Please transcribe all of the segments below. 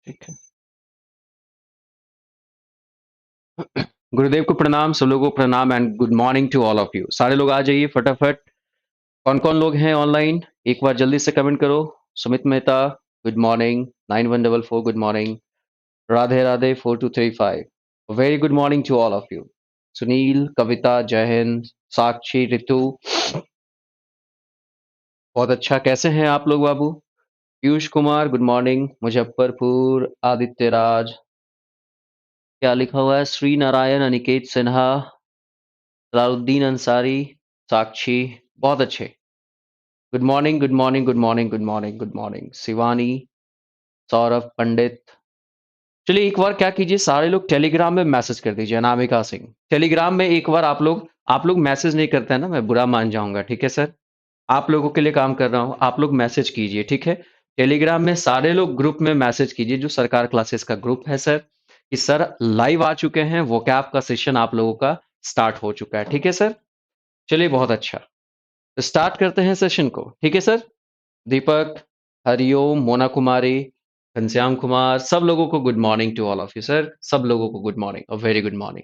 ठीक है। गुरुदेव को प्रणाम, सब लोगों को प्रणाम and good morning to all of you. सारे लोग आ जाइए फटाफट। कौन-कौन लोग हैं ऑनलाइन? एक बार जल्दी से कमेंट करो। Sumit Mehta, good morning. 9144 good morning. Radhe Radhe 4235 very good morning to all of you. Sunil, Kavita, जय हिंद, साक्षी, रितु, बहुत अच्छा। कैसे हैं आप लोग बाबू? Piyush Kumar, good morning. मुजफ्फरपुर, आदित्य राज, क्या लिखा हुआ है? श्री नारायण, अनिकेत सिन्हा, सलाउद्दीन अंसारी, साक्षी, बहुत अच्छे। Good morning, good morning, good morning, good morning, good morning. Shivani, Saurabh Pandit. चलिए एक बार क्या कीजिए, सारे लोग टेलीग्राम में मैसेज कर दीजिए। अनामिका सिंह, टेलीग्राम में एक बार आप लोग मैसेज नहीं करते हैं ना, मैं बुरा मान जाऊंगा। ठीक है सर, आप लोगों के लिए काम कर रहा हूँ, आप लोग मैसेज कीजिए। ठीक है, टेलीग्राम में सारे लोग ग्रुप में मैसेज कीजिए, जो सरकार क्लासेस का ग्रुप है सर, कि सर लाइव आ चुके हैं, वो कैप का सेशन आप लोगों का स्टार्ट हो चुका है। ठीक है सर, चलिए बहुत अच्छा। तो स्टार्ट करते हैं सेशन को। ठीक है सर। दीपक, हरिओम, मोना कुमारी, घनश्याम कुमार, सब लोगों को good morning to all of you sir. सब लोगों को गुड मॉर्निंग और वेरी गुड मॉर्निंग।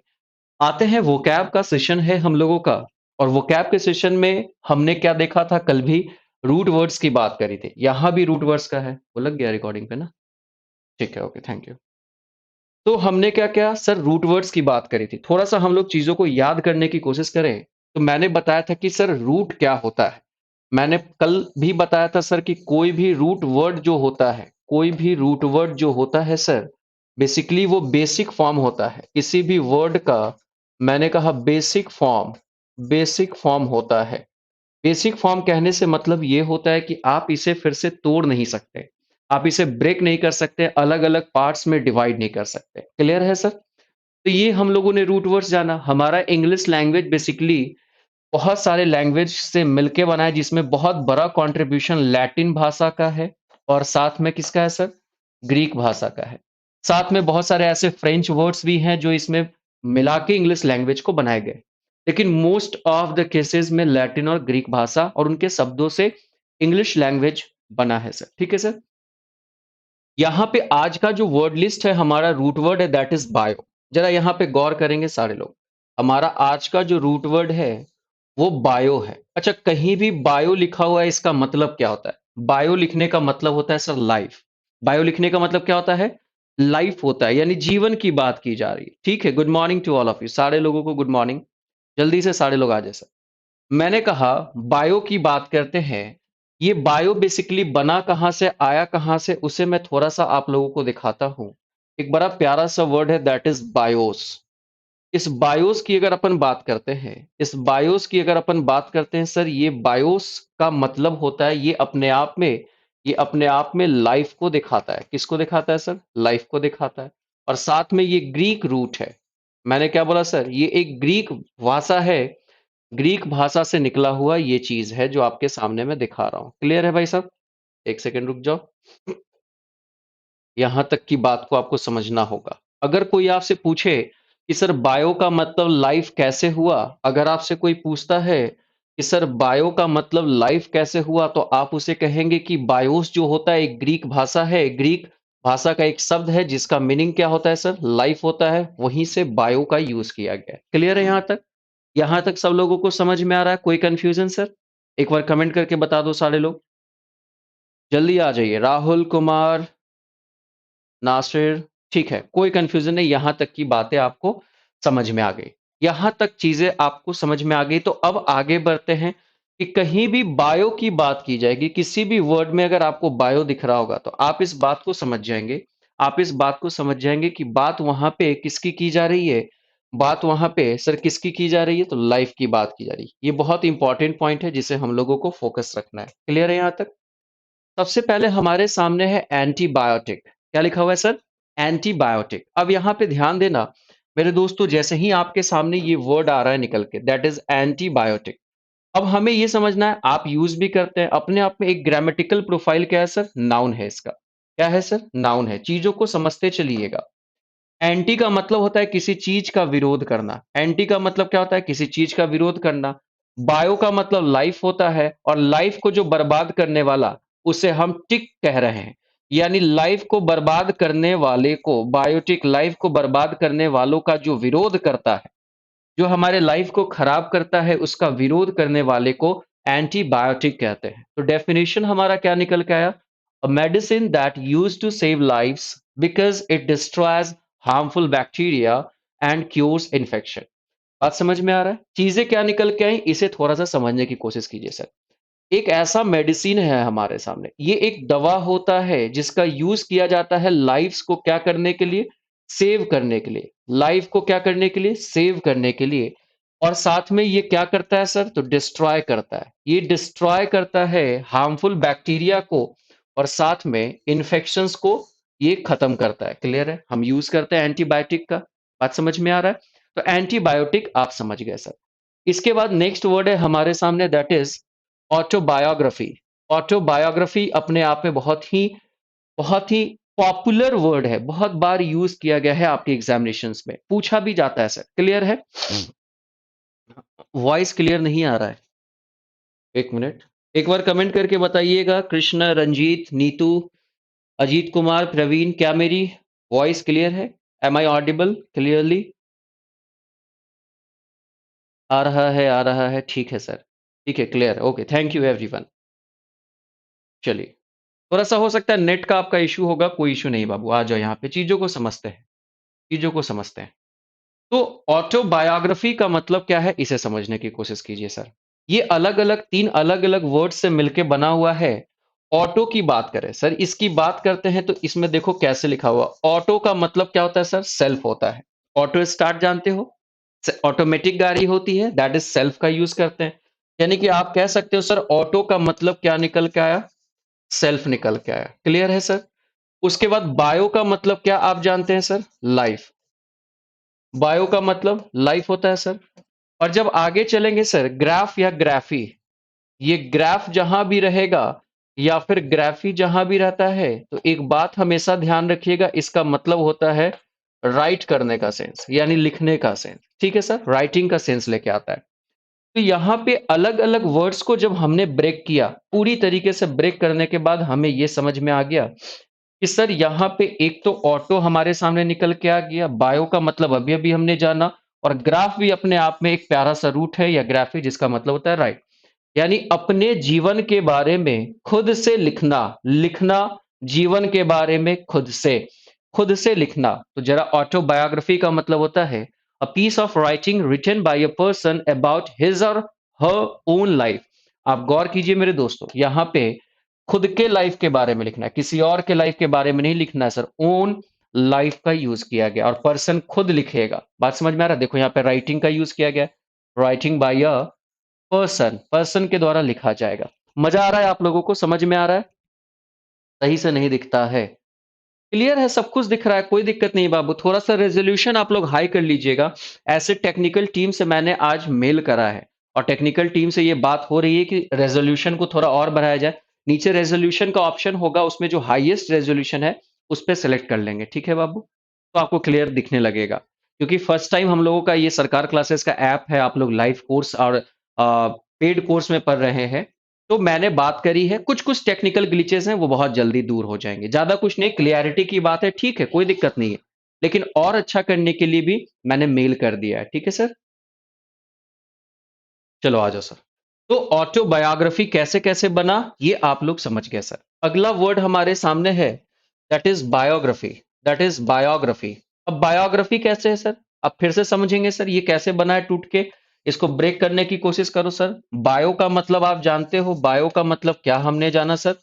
आते हैं, वोकैब का सेशन है हम लोगों का। और वोकैब के सेशन में हमने क्या देखा था? कल भी रूट वर्ड्स की बात करी थी। यहां भी रूट वर्ड्स का है, वो लग गया रिकॉर्डिंग पे ना? ठीक है, ओके, थैंक यू। तो हमने क्या क्या सर, रूट वर्ड्स की बात करी थी। थोड़ा सा हम लोग चीजों को याद करने की कोशिश करें। तो मैंने बताया था कि सर रूट क्या होता है। मैंने कल भी बताया था सर कि कोई भी रूट वर्ड जो होता है, कोई भी रूट वर्ड जो होता है सर, बेसिकली वो बेसिक फॉर्म होता है किसी भी वर्ड का। मैंने कहा बेसिक फॉर्म होता है। बेसिक फॉर्म कहने से मतलब ये होता है कि आप इसे फिर से तोड़ नहीं सकते, आप इसे ब्रेक नहीं कर सकते, अलग अलग पार्ट्स में डिवाइड नहीं कर सकते। क्लियर है सर? तो ये हम लोगों ने रूट वर्ड्स जाना। हमारा इंग्लिश लैंग्वेज बेसिकली बहुत सारे लैंग्वेज से मिलके बना है, जिसमें बहुत बड़ा कंट्रीब्यूशन लैटिन भाषा का है और साथ में किसका है सर? ग्रीक भाषा का है। साथ में बहुत सारे ऐसे फ्रेंच वर्ड्स भी हैं जो इसमें मिला के इंग्लिश लैंग्वेज को बनाए गए। लेकिन मोस्ट ऑफ द केसेस में लैटिन और ग्रीक भाषा और उनके शब्दों से इंग्लिश लैंग्वेज बना है सर। ठीक है सर। यहाँ पे आज का जो वर्ड लिस्ट है, हमारा रूट वर्ड है, दैट इज बायो। जरा यहाँ पे गौर करेंगे सारे लोग। हमारा आज का जो रूट वर्ड है वो बायो है। अच्छा, कहीं भी बायो लिखा हुआ है, इसका मतलब क्या होता है? बायो लिखने का मतलब होता है सर लाइफ। बायो लिखने का मतलब क्या होता है? लाइफ होता है, यानी जीवन की बात की जा रही है। ठीक है, good morning to all of you, सारे लोगों को गुड मॉर्निंग। जल्दी से सारे लोग आ जाए सर। मैंने कहा बायो की बात करते हैं। ये बायो बेसिकली बना कहाँ से, आया कहाँ से, उसे मैं थोड़ा सा आप लोगों को दिखाता हूं। एक बड़ा प्यारा सा वर्ड है, दैट इज बायोस। इस बायोस की अगर अपन बात करते हैं, इस बायोस की अगर अपन बात करते हैं सर, ये बायोस का मतलब होता है, ये अपने आप में लाइफ को दिखाता है। किसको दिखाता है सर? लाइफ को दिखाता है। और साथ में ये ग्रीक रूट है। मैंने क्या बोला सर? ये एक ग्रीक भाषा है। ग्रीक भाषा से निकला हुआ ये चीज है जो आपके सामने मैं दिखा रहा हूं। क्लियर है भाई साहब? एक सेकंड रुक जाओ, यहां तक की बात को आपको समझना होगा। अगर कोई आपसे पूछे कि सर बायो का मतलब लाइफ कैसे हुआ, अगर आपसे कोई पूछता है कि सर बायो का मतलब लाइफ कैसे हुआ, तो आप उसे कहेंगे कि बायोस जो होता है एक ग्रीक भाषा है, ग्रीक भाषा का एक शब्द है जिसका मीनिंग क्या होता है सर? लाइफ होता है। वहीं से बायो का यूज किया गया है। क्लियर है यहां तक? यहां तक सब लोगों को समझ में आ रहा है? कोई कंफ्यूजन सर? एक बार कमेंट करके बता दो सारे लोग। जल्दी आ जाइए। राहुल कुमार, नासिर, ठीक है, कोई कंफ्यूजन नहीं। यहां तक की बातें आपको समझ में आ गई, यहां तक चीजें आपको समझ में आ गई। तो अब आगे बढ़ते हैं कि कहीं भी बायो की बात की जाएगी, किसी भी वर्ड में अगर आपको बायो दिख रहा होगा, तो आप इस बात को समझ जाएंगे। आप इस बात को समझ जाएंगे कि बात वहां पे किसकी की जा रही है। बात वहां पे सर किसकी की जा रही है? तो लाइफ की बात की जा रही है। ये बहुत इंपॉर्टेंट पॉइंट है जिसे हम लोगों को फोकस रखना है। क्लियर है यहां तक? सबसे पहले हमारे सामने है एंटीबायोटिक। क्या लिखा हुआ है सर? एंटीबायोटिक। अब यहां पे ध्यान देना मेरे दोस्तों, जैसे ही आपके सामने ये वर्ड आ रहा है निकल के, दैट इज एंटीबायोटिक। अब हमें ये समझना है, आप यूज भी करते हैं अपने आप में। एक ग्रामेटिकल प्रोफाइल क्या है सर? नाउन है इसका। क्या है सर? नाउन है। चीजों को समझते चलिएगा। एंटी का मतलब होता है किसी चीज का विरोध करना। एंटी का मतलब क्या होता है? किसी चीज का विरोध करना। बायो का मतलब लाइफ होता है, और लाइफ को जो बर्बाद करने वाला, उसे हम टिक कह रहे हैं। यानी लाइफ को बर्बाद करने वाले को, बायोटिक लाइफ को बर्बाद करने वालों का जो विरोध करता है, जो हमारे लाइफ को खराब करता है, उसका विरोध करने वाले को एंटीबायोटिक कहते हैं। तो डेफिनेशन हमारा क्या निकल के आया? A medicine that used to save lives because it destroys harmful bacteria and cures infection. बात समझ में आ रहा है? चीजें क्या निकल के आई, इसे थोड़ा-सा समझने की कोशिश कीजिए सर। एक ऐसा मेडिसिन है हमारे सामने, ये एक दवा होता है जिसका यूज़ किया जाता है लाइव्स को क्या करने के लिए? सेव करने के लिए। लाइफ को क्या करने के लिए? सेव करने के लिए। और साथ में ये क्या करता है सर? तो डिस्ट्रॉय करता है। ये डिस्ट्रॉय करता है हार्मफुल बैक्टीरिया को और साथ में इन्फेक्शंस को ये खत्म करता है। क्लियर है? हम यूज़ करते हैं एंटीबायोटिक का। बात समझ में आ रहा है? तो एंटीबायोटिक आप समझ गए सर। इसके बाद नेक्स्ट वर्ड है हमारे सामने दैट इज़ ऑटोबायोग्राफी। ऑटोबायोग्राफी अपने आप में बहुत ही पॉपुलर वर्ड है, बहुत बार यूज किया गया है आपके एग्जामिनेशंस में, पूछा भी जाता है सर। क्लियर है? वॉइस क्लियर नहीं आ रहा है। एक मिनट, एक बार कमेंट करके बताइएगा। कृष्ण, रंजीत, नीतू, अजीत कुमार, प्रवीण, क्या मेरी वॉइस क्लियर है? Am I audible clearly? आ रहा है, ठीक है सर। ठीक है, क्लियर है। Okay, thank you everyone. चलिए, थोड़ा-सा हो सकता है नेट का आपका इश्यू होगा, कोई इश्यू नहीं बाबू, आ जाओ यहाँ पे, चीज़ों को समझते हैं, चीज़ों को समझते हैं। तो ऑटोबायोग्राफी का मतलब क्या है, इसे समझने की कोशिश कीजिए सर। ये अलग-अलग 3 अलग-अलग वर्ड से मिलके बना हुआ है। ऑटो की बात करें सर, इसकी बात करते हैं तो इसमें देखो कैसे लिखा हुआ। ऑटो का मतलब क्या होता है सर? सेल्फ होता है। ऑटो स्टार्ट जानते हो? ऑटोमेटिक गाड़ी होती है, दैट इज़ सेल्फ का यूज़ करते हैं। यानी कि आप कह सकते हो सर ऑटो का मतलब क्या निकल के आया? सेल्फ निकल के आया। क्लियर है सर? उसके बाद बायो का मतलब क्या आप जानते हैं सर? लाइफ। बायो का मतलब लाइफ होता है सर। और जब आगे चलेंगे सर, ग्राफ या ग्राफी, ये ग्राफ जहां भी रहेगा या फिर ग्राफी जहां भी रहता है, तो एक बात हमेशा ध्यान रखिएगा, इसका मतलब होता है राइट करने का सेंस, यानी लिखने का सेंस। ठीक है सर, राइटिंग का सेंस लेके आता है। तो यहाँ पे अलग अलग वर्ड्स को जब हमने ब्रेक किया, पूरी तरीके से ब्रेक करने के बाद हमें ये समझ में आ गया कि सर यहाँ पे एक तो ऑटो हमारे सामने निकल के आ गया, बायो का मतलब अभी अभी हमने जाना, और ग्राफ भी अपने आप में एक प्यारा सा रूट है या ग्राफी, जिसका मतलब होता है राइट। यानी अपने जीवन के बारे में खुद से लिखना, लिखना जीवन के बारे में खुद से लिखना। तो जरा ऑटोबायोग्राफी का मतलब होता है a piece of writing written by a person about his or her own life. आप गौर कीजिए मेरे दोस्तों, यहाँ पे खुद के लाइफ के बारे में लिखना है, किसी और के लाइफ के बारे में नहीं लिखना है सर। ओन लाइफ का यूज किया गया और पर्सन खुद लिखेगा। बात समझ में आ रहा है? देखो यहाँ पे राइटिंग का यूज किया गया, राइटिंग बाय अ पर्सन के द्वारा लिखा जाएगा। मजा आ रहा है? आप लोगों को समझ में आ रहा है? सही से नहीं दिखता है? क्लियर है? सब कुछ दिख रहा है, कोई दिक्कत नहीं बाबू। थोड़ा-सा रेज़ोल्यूशन आप लोग हाई कर लीजिएगा। ऐसे टेक्निकल टीम से मैंने आज मेल करा है और टेक्निकल टीम से ये बात हो रही है कि रेज़ोल्यूशन को थोड़ा और बढ़ाया जाए। नीचे रेज़ोल्यूशन का ऑप्शन होगा, उसमें जो हाईएस्ट रेज़ोल्यूशन है, उस पे सेलेक्ट कर लेंगे। ठीक है बाबू? तो आपको क्लियर दिखने लगेगा। क्योंकि फर्स्ट टाइम हम लोगों का ये सरकार क्लासेस का ऐप है, आप लोग लाइव कोर्स और पेड कोर्स में पढ़ रहे हैं। तो मैंने बात करी है, कुछ-कुछ टेक्निकल ग्लिचेस हैं, वो बहुत जल्दी दूर हो जाएँगे। ज़्यादा कुछ नहीं, क्लैरिटी की बात है, ठीक है, कोई दिक्कत नहीं है। लेकिन और अच्छा करने के लिए भी मैंने मेल कर दिया है, ठीक है सर? चलो आ जाओ सर। तो ऑटोबायोग्राफी कैसे-कैसे बना, ये आप लोग समझ गए सर। अगला वर्ड हमारे सामने है, that is biography, that is biography. अब बायोग्राफी कैसे है सर? अब फिर से समझेंगे सर, ये कैसे बना है टूट के? इसको ब्रेक करने की कोशिश करो सर। बायो का मतलब आप जानते हो, बायो का मतलब क्या हमने जाना सर?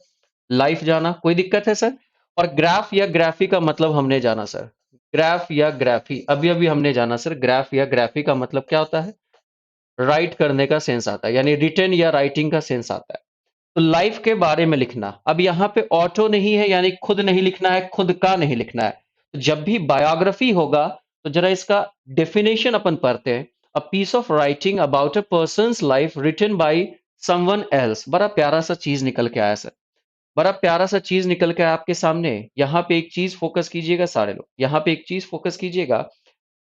लाइफ जाना, कोई दिक्कत है सर? और ग्राफ या ग्राफी का मतलब हमने जाना सर। ग्राफ या ग्राफी, अभी-अभी हमने जाना सर, ग्राफ या ग्राफी का मतलब क्या होता है? राइट करने का सेंस आता है, यानी रिटन या राइटिंग का सेंस आता है। तो लाइफ के बारे में लिखना। अब यहाँ पे ऑटो नहीं है, यानी खुद नहीं लिखना है, खुद का नहीं लिखना है। तो जब भी बायोग्राफी होगा, तो जरा इसका डेफिनेशन अपन पढ़ते हैं। A piece of writing about a person's life written by someone else. बड़ा प्यारा सा चीज निकल के आया सर। बड़ा प्यारा सा चीज निकल के आया आपके सामने। यहाँ पे एक चीज फोकस कीजिएगा सारे लोग, यहाँ पे एक चीज फोकस कीजिएगा।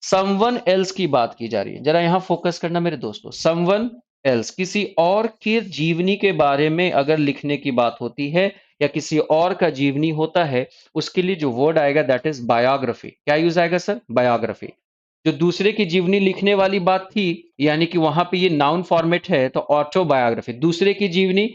समवन एल्स की बात की जा रही है, जरा यहां फोकस करना मेरे दोस्तों। समवन एल्स, किसी और के जीवनी के बारे में अगर लिखने की बात होती है या किसी और का जीवनी होता है, उसके लिए जो वर्ड आएगा दैट इज़ बायोग्राफी। क्या यूज़ आएगा सर? बायोग्राफी। जो दूसरे की जीवनी लिखने वाली बात थी, यानी कि वहाँ पे ये नाउन फॉर्मेट है तो ऑटोबायोग्राफी। दूसरे की जीवनी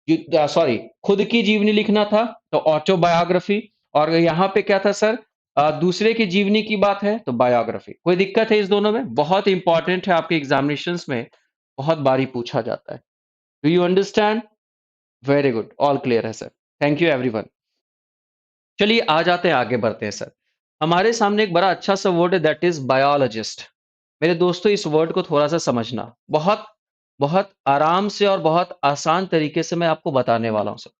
सॉरी, खुद की जीवनी लिखना था तो ऑटोबायोग्राफी, और यहाँ पे क्या था सर? दूसरे की जीवनी की बात है तो बायोग्राफी। कोई दिक्कत है इस दोनों में? बहुत इंपॉर्टेंट है, आपके एग्जामिनेशंस में बहुत बारी पूछा जाता है। Do you understand? Very good, all clear है सर। Thank you everyone. चलिए आ जाते हैं, आगे बढ़ते हैं सर। हमारे सामने एक बड़ा अच्छा सा वर्ड है दैट इज बायोलॉजिस्ट। मेरे दोस्तों, इस वर्ड को थोड़ा सा समझना, बहुत बहुत आराम से और बहुत आसान तरीके से मैं आपको बताने वाला हूं सर।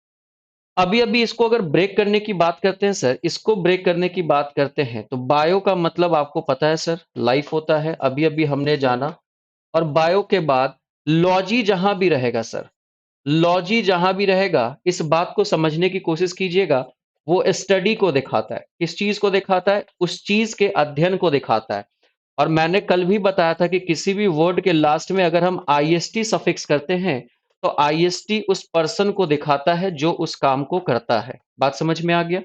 अभी अभी इसको अगर ब्रेक करने की बात करते हैं सर, इसको ब्रेक करने की बात करते हैं तो बायो का मतलब आपको पता है सर, लाइफ होता है, अभी अभी हमने जाना। और बायो के बाद लॉजी जहां भी रहेगा सर, लॉजी जहां भी रहेगा, इस बात को समझने की कोशिश कीजिएगा। वो स्टडी को दिखाता है। किस चीज को दिखाता है? उस चीज के अध्ययन को दिखाता है। और मैंने कल भी बताया था कि किसी भी वर्ड के लास्ट में अगर हम आईएसटी सफिक्स करते हैं तो आईएसटी उस पर्सन को दिखाता है जो उस काम को करता है। बात समझ में आ गया?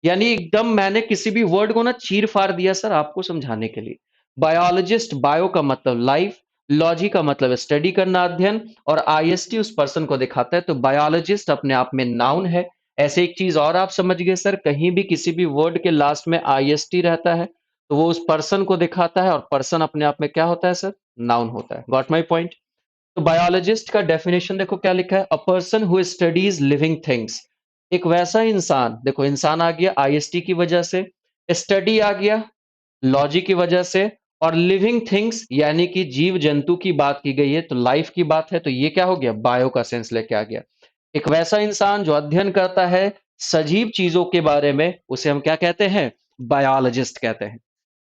यानी एकदम मैंने किसी भी वर्ड को ना चीर फाड़ दिया सर आपको समझाने के लिए। बायोलॉजिस्ट, बायो का मतलब लाइफ, लॉजी का मतलब स्टडी करना, अध्ययन, और आईएसटी उस पर्सन को दिखाता है। तो बायोलॉजिस्ट अपने आप में नाउन है। ऐसे एक चीज और आप समझ गए सर, कहीं भी किसी भी वर्ड के लास्ट में आईएसटी रहता है तो वो उस पर्सन को दिखाता है, और पर्सन अपने आप में क्या होता है सर? नाउन होता है। Got my point? तो बायोलॉजिस्ट का डेफिनेशन देखो क्या लिखा है, a person who studies living things. एक वैसा इंसान, देखो इंसान आ गया आईएसटी की वजह से, स्टडी आ गया लॉजी की वजह से, और लिविंग थिंग्स यानी कि जीव जंतु की बात की गई है तो लाइफ की बात है, तो ये क्या हो गया? बायो का सेंस लेके आ गया। एक वैसा इंसान जो अध्ययन करता है सजीव चीजों के बारे में, उसे हम क्या कहते हैं? बायोलॉजिस्ट कहते हैं।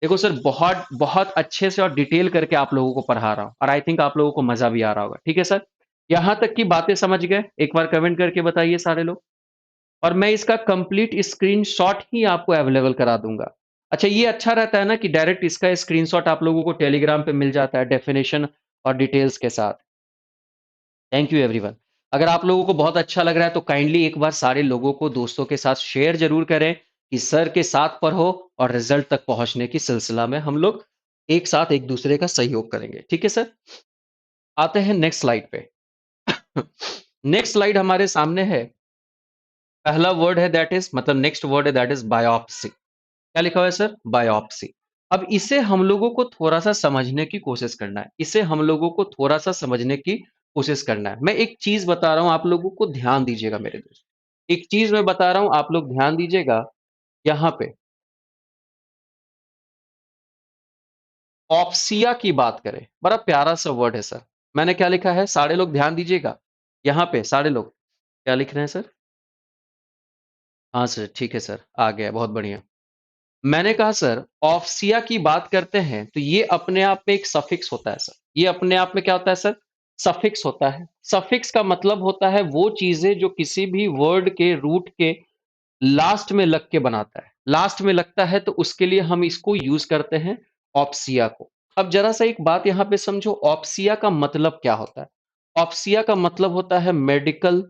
देखो सर, बहुत बहुत अच्छे से और डिटेल करके आप लोगों को पढ़ा रहा हूँ, और आई थिंक आप लोगों को मजा भी आ रहा होगा। ठीक है सर? यहां तक की बातें समझ गए? एक बार कमेंट करके बताइए सारे लोग। और मैं इसका कंप्लीट स्क्रीनशॉट ही आपको अवेलेबल करा दूंगा। अच्छा, ये अच्छा रहता है ना कि डायरेक्ट इसका स्क्रीनशॉट आप लोगों को टेलीग्राम पे मिल जाता है डेफिनेशन और डिटेल्स के साथ। Thank you everyone. अगर आप लोगों को बहुत अच्छा लग रहा है तो काइंडली एक बार सारे लोगों को, दोस्तों के साथ शेयर जरूर करें कि सर के साथ पढ़ो, और रिजल्ट तक पहुंचने की सिलसिला में हम लोग एक साथ एक दूसरे का सहयोग करेंगे। ठीक है सर? आते हैं नेक्स्ट स्लाइड पे। नेक्स्ट स्लाइड हमारे सामने है। पहला वर्ड है दैट इज, मतलब नेक्स्ट वर्ड है दैट इज बायोप्सी। क्या लिखा हुआ है सर? बायोप्सी। अब इसे हम लोगों को थोड़ा सा समझने की कोशिश करना है, इसे हम लोगों को थोड़ा सा समझने की कोशिश करना है। मैं एक चीज बता रहा हूं, आप लोगों को ध्यान दीजिएगा मेरे दोस्त। एक चीज मैं बता रहा हूं, आप लोग ध्यान दीजिएगा। यहां पे ऑप्सिया की बात करें, बड़ा प्यारा सा वर्ड है सर। मैंने क्या लिखा है, सारे लोग ध्यान दीजिएगा। यहां पे सारे लोग क्या लिख रहे हैं सर? हाँ सर, ठीक है सर, आ गया, बहुत बढ़िया। मैंने कहा सर, ऑफ्सिया की बात करते हैं तो ये अपने आप में एक सफिक्स होता है सर। ये अपने आप में क्या होता है सर? सफिक्स होता है। सफिक्स का मतलब होता है वो चीजें जो किसी भी वर्ड के रूट के लास्ट में लग के बनाता है। लास्ट में लगता है तो उसके लिए हम इसको यूज करते हैं, ऑप्सिया को। अब जरा सा एक बात यहां पे समझो, ऑप्सिया का मतलब क्या होता है? ऑप्सिया का मतलब होता है मेडिकल।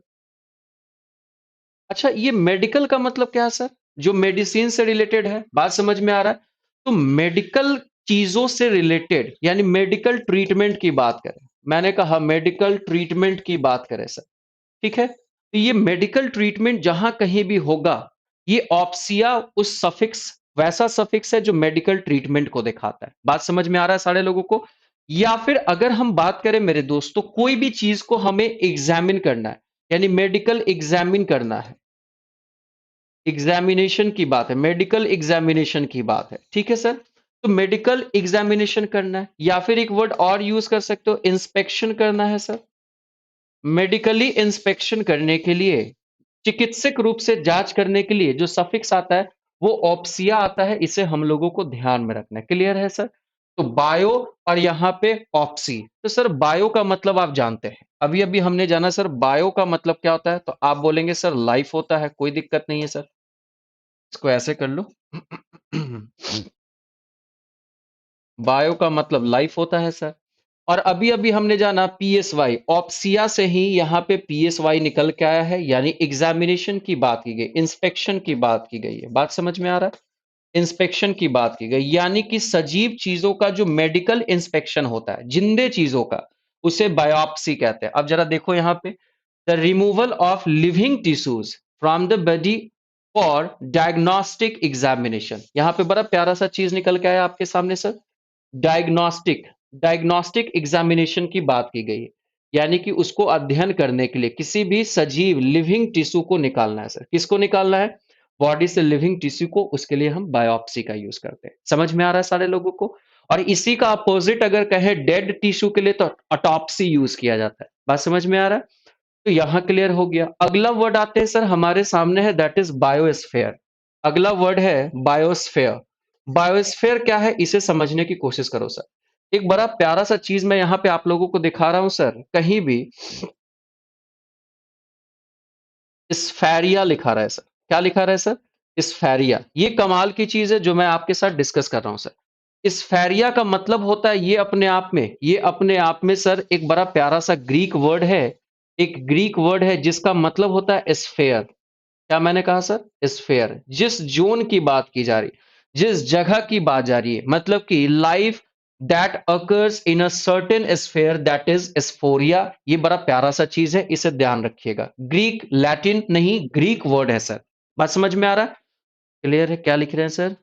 अच्छा, ये मेडिकल का मतलब क्या है सर? जो मेडिसिन से रिलेटेड है, बात समझ में आ रहा है? तो मेडिकल चीजों से रिलेटेड यानी मेडिकल ट्रीटमेंट की बात करें। मैंने कहा मेडिकल ट्रीटमेंट की बात करें सर। ठीक है? तो ये मेडिकल ट्रीटमेंट जहां कहीं भी होगा, ये ऑप्सिया उस सफिक्स, वैसा सफिक्स है जो मेडिकल ट्रीटमेंट को दिखाता है। बात समझ में आ रहा है सारे लोगों को? या फिर अगर हम बात करें मेरे दोस्तों, कोई भी चीज को हमें एग्जामिन करना है, यानी मेडिकल एग्जामिन करना है, एग्जामिनेशन की बात है, मेडिकल एग्जामिनेशन की बात है। ठीक है सर? तो मेडिकल एग्जामिनेशन करना है, या फिर एक वर्ड और यूज कर सकते हो, इंस्पेक्शन करना है सर। मेडिकली इंस्पेक्शन करने के लिए, चिकित्सक रूप से जांच करने के लिए जो सफिक्स आता है वो ऑप्सिया आता है। इसे हम लोगों को ध्यान में रखना है। क्लियर है सर? तो बायो और यहां पे ऑप्सी। तो सर बायो का मतलब आप जानते हैं, अभी अभी हमने जाना सर बायो का मतलब क्या होता है, तो आप बोलेंगे सर लाइफ होता है। कोई दिक्कत नहीं है सर, इसको ऐसे कर लो। बायो का मतलब लाइफ होता है सर। और अभी-अभी हमने जाना पीएसवाई, ऑप्सिया से ही यहाँ पे पीएसवाई निकल के आया है, यानी एग्जामिनेशन की बात की गई, इंस्पेक्शन की बात की गई है। बात समझ में आ रहा है? इंस्पेक्शन की बात की गई, यानी कि सजीव चीजों का जो मेडिकल इंस्पेक्शन होता है, जिंदे चीजों का, उसे बायोप्सी कहते हैं। अब जरा देखो यहाँ पे, the removal of living tissues from the body for diagnostic examination. यहाँ पे बड़ा प्यारा सा चीज निकल के आया आपके सामने सर, डायग्नोस्टिक। डायग्नोस्टिक एग्जामिनेशन की बात की गई है, यानी कि उसको अध्ययन करने के लिए किसी भी सजीव लिविंग टिश्यू को निकालना है सर। किसको निकालना है? बॉडी से लिविंग टिश्यू को, उसके लिए हम बायोप्सी का यूज करते हैं। समझ में आ रहा है सारे लोगों को? और इसी का अपोजिट अगर कहें डेड टिश्यू के लिए, तो ऑटोप्सी यूज किया जाता है। बात समझ में आ रहा है? तो यहां क्लियर हो गया। अगला वर्ड आते हैं सर, हमारे सामने है, दैट इज बायोस्फेयर। अगला वर्ड है बायोस्फेयर। बायोस्फेयर क्या है, इसे समझने की कोशिश करो सर। एक बड़ा प्यारा सा चीज मैं यहाँ पे आप लोगों को दिखा रहा हूं सर, कहीं भी स्फेरिया लिखा रहा है सर। क्या लिखा रहा है सर? स्फेरिया। ये कमाल की चीज है जो मैं आपके साथ डिस्कस कर रहा हूं सर। स्फेरिया का मतलब होता है, ये अपने आप में सर एक बड़ा प्यारा सा ग्रीक वर्ड है। एक ग्रीक वर्ड है जिसका मतलब होता है स्फेयर। क्या मैंने कहा सर? स्फेयर। जिस जोन की बात की जा रही, जिस जगह की बात जा रही है, मतलब कि life that occurs in a certain sphere, that is स्फोरिया। ये बड़ा प्यारा सा चीज है, इसे ध्यान रखिएगा। ग्रीक, लैटिन नहीं, ग्रीक वर्ड है सर। बात समझ में आ रहा है? क्लियर है? क्या लिख रहे हैं सर?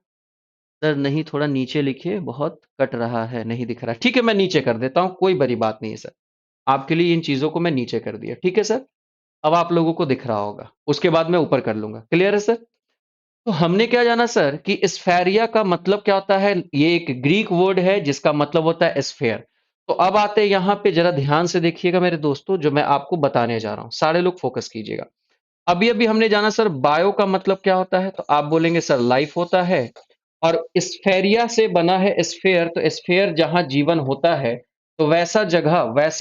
सर नहीं, थोड़ा नीचे लिखिए, बहुत कट रहा है, नहीं दिख रहा। ठीक है, मैं नीचे कर देता हूं, कोई बड़ी बात नहीं है सर। आपके लिए इन चीजों को मैं नीचे कर दिया, ठीक है सर। अब आप लोगों को दिख रहा होगा, उसके बाद मैं ऊपर कर लूंगा। क्लियर है सर? तो हमने क्या जाना सर कि स्फेरिया का मतलब क्या होता है? ये एक ग्रीक वर्ड है जिसका मतलब होता है स्फेयर। तो अब आते हैं यहाँ पे, जरा ध्यान से देखिएगा मेरे दोस्तों, जो मैं आपको बताने जा रहा हूं, सारे लोग फोकस कीजिएगा। अभी अभी हमने जाना सर बायो का मतलब क्या होता है, तो आप बोलेंगे सर लाइफ होता है। और स्फेरिया से बना है स्फेयर, तो स्फेयर जहां जीवन होता है, तो वैसा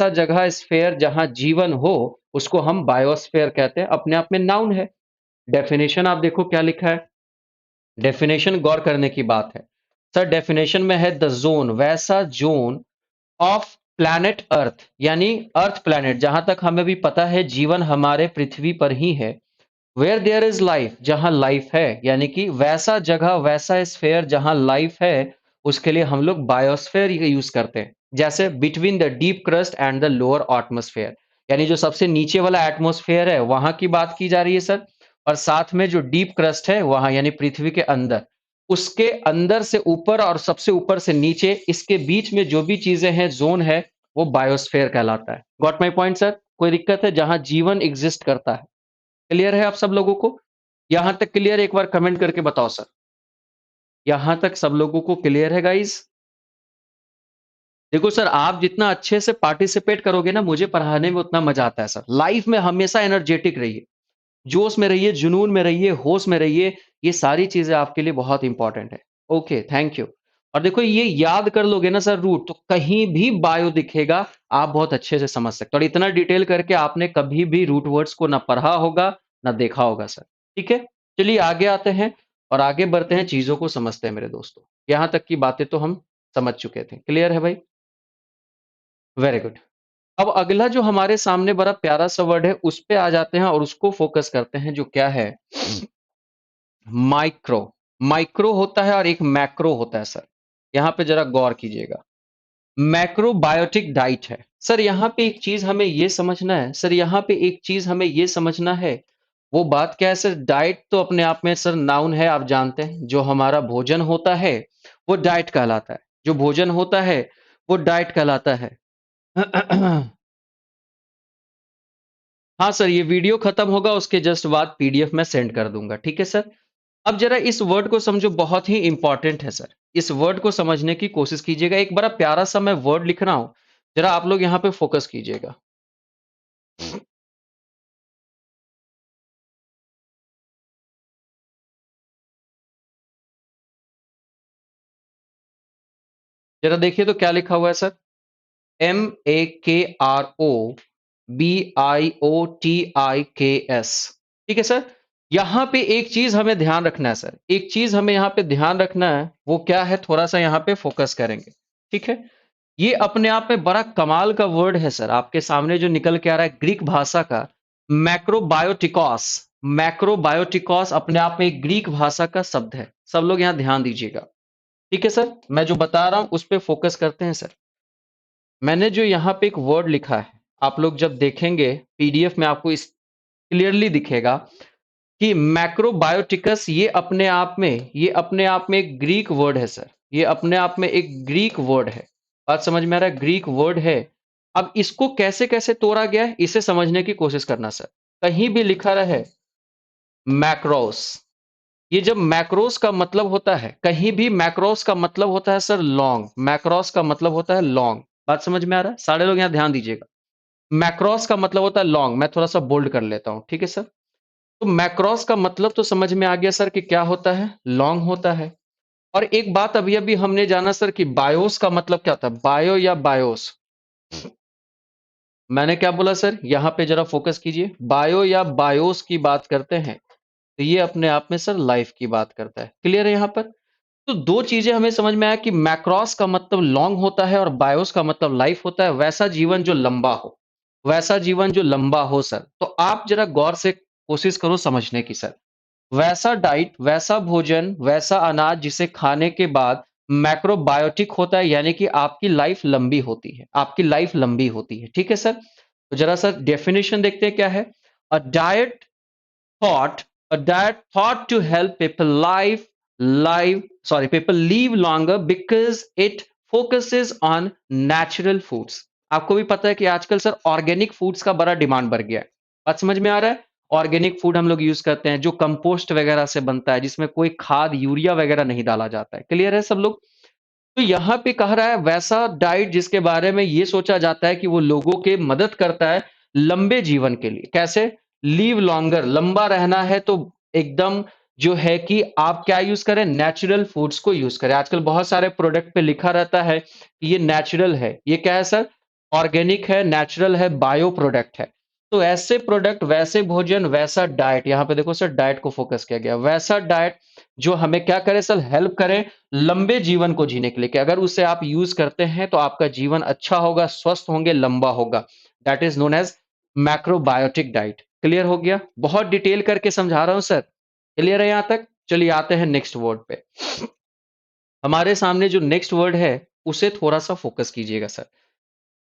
जगह स्फेयर जहां जीवन हो, उसको हम बायोस्फेयर कहते हैं। अपने आप में नाउन है। डेफिनेशन आप देखो क्या लिखा है। डेफिनेशन गौर करने की बात है सर। डेफिनेशन में है, द जोन, वैसा जोन ऑफ प्लैनेट अर्थ, यानी अर्थ प्लैनेट, जहां तक हमें भी पता है जीवन हमारे पृथ्वी पर ही है। वेयर देयर इज लाइफ, जहां लाइफ है, यानी कि वैसा जगह, वैसा स्फेयर जहां लाइफ है, उसके लिए हम लोग बायोस्फेयर यूज करते हैं। जैसे between the deep crust and the lower atmosphere, यानी जो सबसे नीचे वाला एटमोस्फेयर है वहां की बात की जा रही है सर। और साथ में जो डीप क्रस्ट है वहां, यानी पृथ्वी के अंदर, उसके अंदर से ऊपर और सबसे ऊपर से नीचे, इसके बीच में जो भी चीजें हैं, जोन है, वो बायोस्फेयर कहलाता है। Got my point sir? कोई दिक्कत है? जहां जीवन एग्जिस्ट करता है। क्लियर है आप सब लोगों को? यहां तक क्लियर? एक बार कमेंट करके बताओ सर। यहां तक सब लोगों को क्लियर है गाइस? देखो सर, आप जितना अच्छे से पार्टिसिपेट करोगे ना, मुझे पढ़ाने में उतना मजा आता है सर। लाइफ में हमेशा एनर्जेटिक रहिए, जोश में रहिए, जुनून में रहिए, होश में रहिए। ये सारी चीजें आपके लिए बहुत इंपॉर्टेंट है। Okay, thank you. और देखो, ये याद कर लोगे ना सर रूट, तो कहीं भी बायो दिखेगा, आप बहुत अच्छे से समझ सकते हो। और इतना डिटेल करके आपने कभी भी रूट वर्ड्स को ना पढ़ा होगा, ना देखा होगा सर। ठीक है, चलिए आगे आते हैं और आगे बढ़ते हैं, चीजों को समझते हैं मेरे दोस्तों। यहां तक की बातें तो हम समझ चुके थे। क्लियर है भाई? Very good. अब अगला जो हमारे सामने बड़ा प्यारा सा वर्ड है, उस पे आ जाते हैं और उसको फोकस करते हैं, जो क्या है? माइक्रो। माइक्रो होता है और एक मैक्रो होता है सर। यहां पे जरा गौर कीजिएगा। मैक्रोबायोटिक डाइट है सर। यहां पे एक चीज हमें यह समझना है सर, यहां पे एक चीज हमें यह समझना है। वो बात क्या है सर? डाइट तो अपने आप में सर नाउन है, आप जानते हैं। जो हमारा भोजन होता है वो डाइट कहलाता है। जो भोजन होता है वो डाइट कहलाता है। हाँ सर, ये वीडियो खत्म होगा उसके जस्ट बाद पीडीएफ में सेंड कर दूंगा, ठीक है सर। अब जरा इस वर्ड को समझो, बहुत ही इंपॉर्टेंट है सर। इस वर्ड को समझने की कोशिश कीजिएगा। एक बड़ा प्यारा सा मैं वर्ड लिख रहा हूं, जरा आप लोग यहां पे फोकस कीजिएगा। जरा देखिए तो क्या लिखा हुआ है सर? MAKROBIOTIKS। ठीक है सर। यहां पे एक चीज हमें ध्यान रखना है सर, एक चीज हमें यहां पे ध्यान रखना है। वो क्या है? थोड़ा सा यहां पे फोकस करेंगे, ठीक है। ये अपने आप में बड़ा कमाल का वर्ड है सर, आपके सामने जो निकल के आ रहा है ग्रीक भाषा का मैक्रोबायोटिकॉस। मैक्रोबायोटिकॉस अपने आप में एक ग्रीक भाषा का शब्द है। सब लोग यहाँ ध्यान दीजिएगा। ठीक है सर, मैं जो बता रहा हूं उस पे फोकस करते हैं सर। मैंने जो यहाँ पे एक वर्ड लिखा है, आप लोग जब देखेंगे पीडीएफ में आपको इस क्लियरली दिखेगा कि मैक्रोबायोटिकस ये अपने आप में एक ग्रीक वर्ड है सर। ये अपने आप में एक ग्रीक वर्ड है। बात समझ में आ रहा है? ग्रीक वर्ड है। अब इसको कैसे-कैसे तोड़ा गया है, इसे समझने की कोशिश करना सर। कहीं भी लिखा रहे मैक्रोस, ये जब मैक्रोस का मतलब होता है, कहीं भी मैक्रोस का मतलब होता है सर लॉन्ग। मैक्रोस का मतलब होता है लॉन्ग। बात समझ में आ रहा है? सारे लोग यहाँ ध्यान दीजिएगा। मैक्रोस का मतलब होता है लॉन्ग। मैं थोड़ा-सा बोल्ड कर लेता हूँ, ठीक है सर? तो मैक्रोस का मतलब तो समझ में आ गया सर कि क्या होता है? लॉन्ग होता है। और एक बात अभी-अभी हमने जाना सर कि बायोस का मतलब क्या होता है? बायो या बायोस? मैंने क्या बोला सर? यहाँ पे ज़रा फ़ोकस कीजिए। बायो या बायोस की बात करते हैं, तो ये अपने आप में सर लाइफ़ की बात करता है। क्लियर है यहाँ पर? तो 2 चीज़ें हमें समझ में आया कि मैक्रोस का मतलब लॉन्ग होता है और बायोस का मतलब लाइफ़ होता है। वैसा जीवन जो लंबा हो, वैसा जीवन जो लंबा हो सर। तो आप ज़रा गौर से कोशिश करो समझने की सर। वैसा डाइट, वैसा भोजन, वैसा अनाज जिसे खाने के बाद मैक्रोबायोटिक होता है, यानी कि आपकी लाइफ लंबी होती है। आपकी लाइफ लंबी होती है। ठीक है सर? तो ज़रा सा डेफिनिशन देखते हैं क्या है? A diet thought a diet thought to help people live longer because it focuses on natural foods। आपको भी पता है कि आजकल सर ऑर्गेनिक फूड्स का बड़ा डिमांड बढ़ गया है। बात समझ में आ रहा है? ऑर्गेनिक फूड हम लोग यूज करते हैं जो कंपोस्ट वगैरह से बनता है, जिसमें कोई खाद यूरिया वगैरह नहीं डाला जाता है। क्लियर है सब लोग? तो यहाँ पे कह रहा है वैसा डाइट जिसके बारे में ये सोचा जाता है कि वो लोगों के मदद करता है लंबे जीवन के लिए। कैसे? लिव लॉन्गर, लंबा रहना है तो एकदम जो है कि आप क्या यूज करें? नेचुरल फूड्स को यूज करें। आजकल बहुत सारे प्रोडक्ट पे लिखा रहता है कि ये नेचुरल है। ये क्या है सर? ऑर्गेनिक है, नेचुरल है, बायो प्रोडक्ट है। तो ऐसे प्रोडक्ट, वैसे भोजन, वैसा डाइट, यहाँ पे देखो सर डाइट को फोकस किया गया। वैसा डाइट जो हमें क्या करे सर? हेल्प करे लंबे जीवन को जीने के लिए कि अगर उसे आप यूज करते हैं तो आपका जीवन अच्छा होगा, स्वस्थ होंगे, लंबा होगा। That is known as macrobiotic diet. Clear हो गया? बहुत डिटेल करके समझा रहा हूं सर। क्लियर है यहां तक? चलिए आते हैं नेक्स्ट वर्ड पे। हमारे सामने जो नेक्स्ट वर्ड है उसे थोड़ा सा फोकस कीजिएगा सर।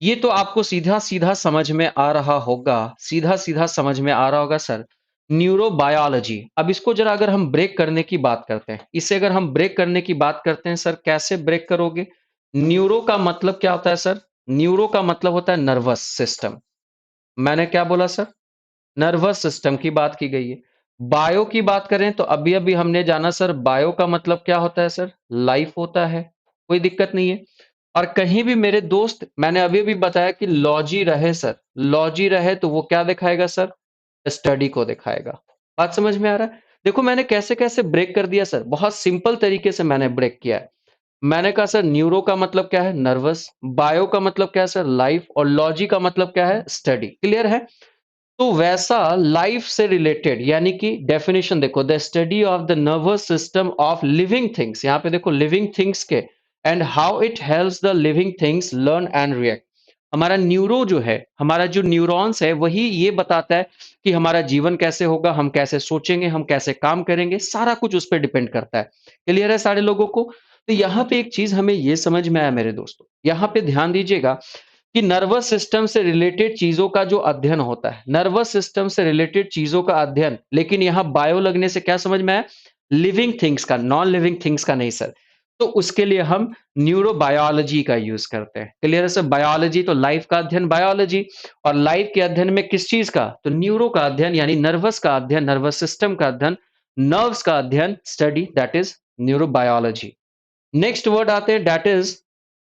ये तो आपको सीधा-सीधा समझ में आ रहा होगा, सीधा-सीधा समझ में आ रहा होगा सर, न्यूरोबायोलॉजी। अब इसको ज़रा अगर हम ब्रेक करने की बात करते हैं, इसे अगर हम ब्रेक करने की बात करते हैं सर, कैसे ब्रेक करोगे? न्यूरो का मतलब क्या होता है सर? न्यूरो का मतलब होता है नर्वस सिस्टम। मैंने क्या बोला सर? नर्वस सिस्टम की बात की गई है। बायो की बात करें तो अभी-अभी हमने जाना सर बायो का मतलब क्या होता है सर? लाइफ होता है, कोई दिक्कत नहीं है। और कहीं भी मेरे दोस्त मैंने अभी-अभी बताया कि लॉजी रहे सर, लॉजी रहे तो वो क्या दिखाएगा सर? स्टडी को दिखाएगा। बात समझ में आ रहा है? देखो मैंने कैसे-कैसे ब्रेक कर दिया सर, बहुत सिंपल तरीके से मैंने ब्रेक किया है। मैंने कहा सर न्यूरो का मतलब क्या है? नर्वस, बायो का मतलब क्या है सर? लाइफ और लॉजी का मतलब क्या है? स्टडी। क्लियर है? तो वैसा लाइफ से रिलेटेड यानी कि डेफिनेशन देखो the study of the nervous system of living things. यहां पे देखो लिविंग थिंग्स के and how it helps the living things learn and react. हमारा न्यूरो जो है, हमारा जो न्यूरॉन्स है वही ये बताता है कि हमारा जीवन कैसे होगा, हम कैसे सोचेंगे, हम कैसे काम करेंगे, सारा कुछ उस पर डिपेंड करता है। क्लियर है सारे लोगों को? तो यहाँ पे एक चीज हमें ये समझ में आया मेरे दोस्तों, यहाँ पे ध्यान दीजिएगा कि नर्वस सिस्टम से रिलेटेड चीजों का जो अध्ययन होता है, नर्वस सिस्टम से रिलेटेड चीजों का अध्ययन, लेकिन यहां बायो लगने से क्या समझ में आया? लिविंग थिंग्स का, नॉन लिविंग थिंग्स का नहीं सर। तो उसके लिए हम न्यूरोबायोलॉजी का यूज करते हैं। क्लियर है सर? बायोलॉजी तो लाइफ का अध्ययन बायोलॉजी, और लाइफ के अध्ययन में किस चीज का? तो न्यूरो का अध्ययन यानी नर्वस का अध्ययन, नर्वस सिस्टम का अध्ययन, नर्व्स का अध्ययन, study, that is neurobiology. Next word आते हैं दैट इज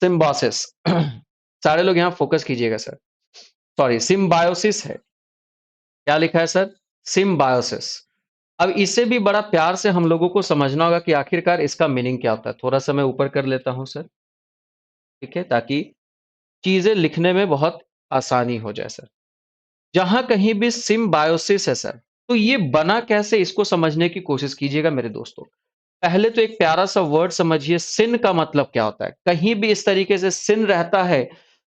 सिम्बायोसिस। सारे लोग यहां फोकस कीजिएगा सर। सॉरी, सिम्बायोसिस है। क्या लिखा है सर? सिम्बायोसिस। अब इसे भी बड़ा प्यार से हम लोगों को समझना होगा कि आखिरकार इसका मीनिंग क्या होता है। थोड़ा सा मैं ऊपर कर लेता हूं सर, ठीक है, ताकि चीजें लिखने में बहुत आसानी हो जाए सर। जहां कहीं भी सिम्बायोसिस है सर, तो ये बना कैसे इसको समझने की कोशिश कीजिएगा मेरे दोस्तों। पहले तो एक प्यारा-सा वर्ड समझिए, सिन का मतलब क्या होता है? कहीं भी इस तरीके से सिन रहता है,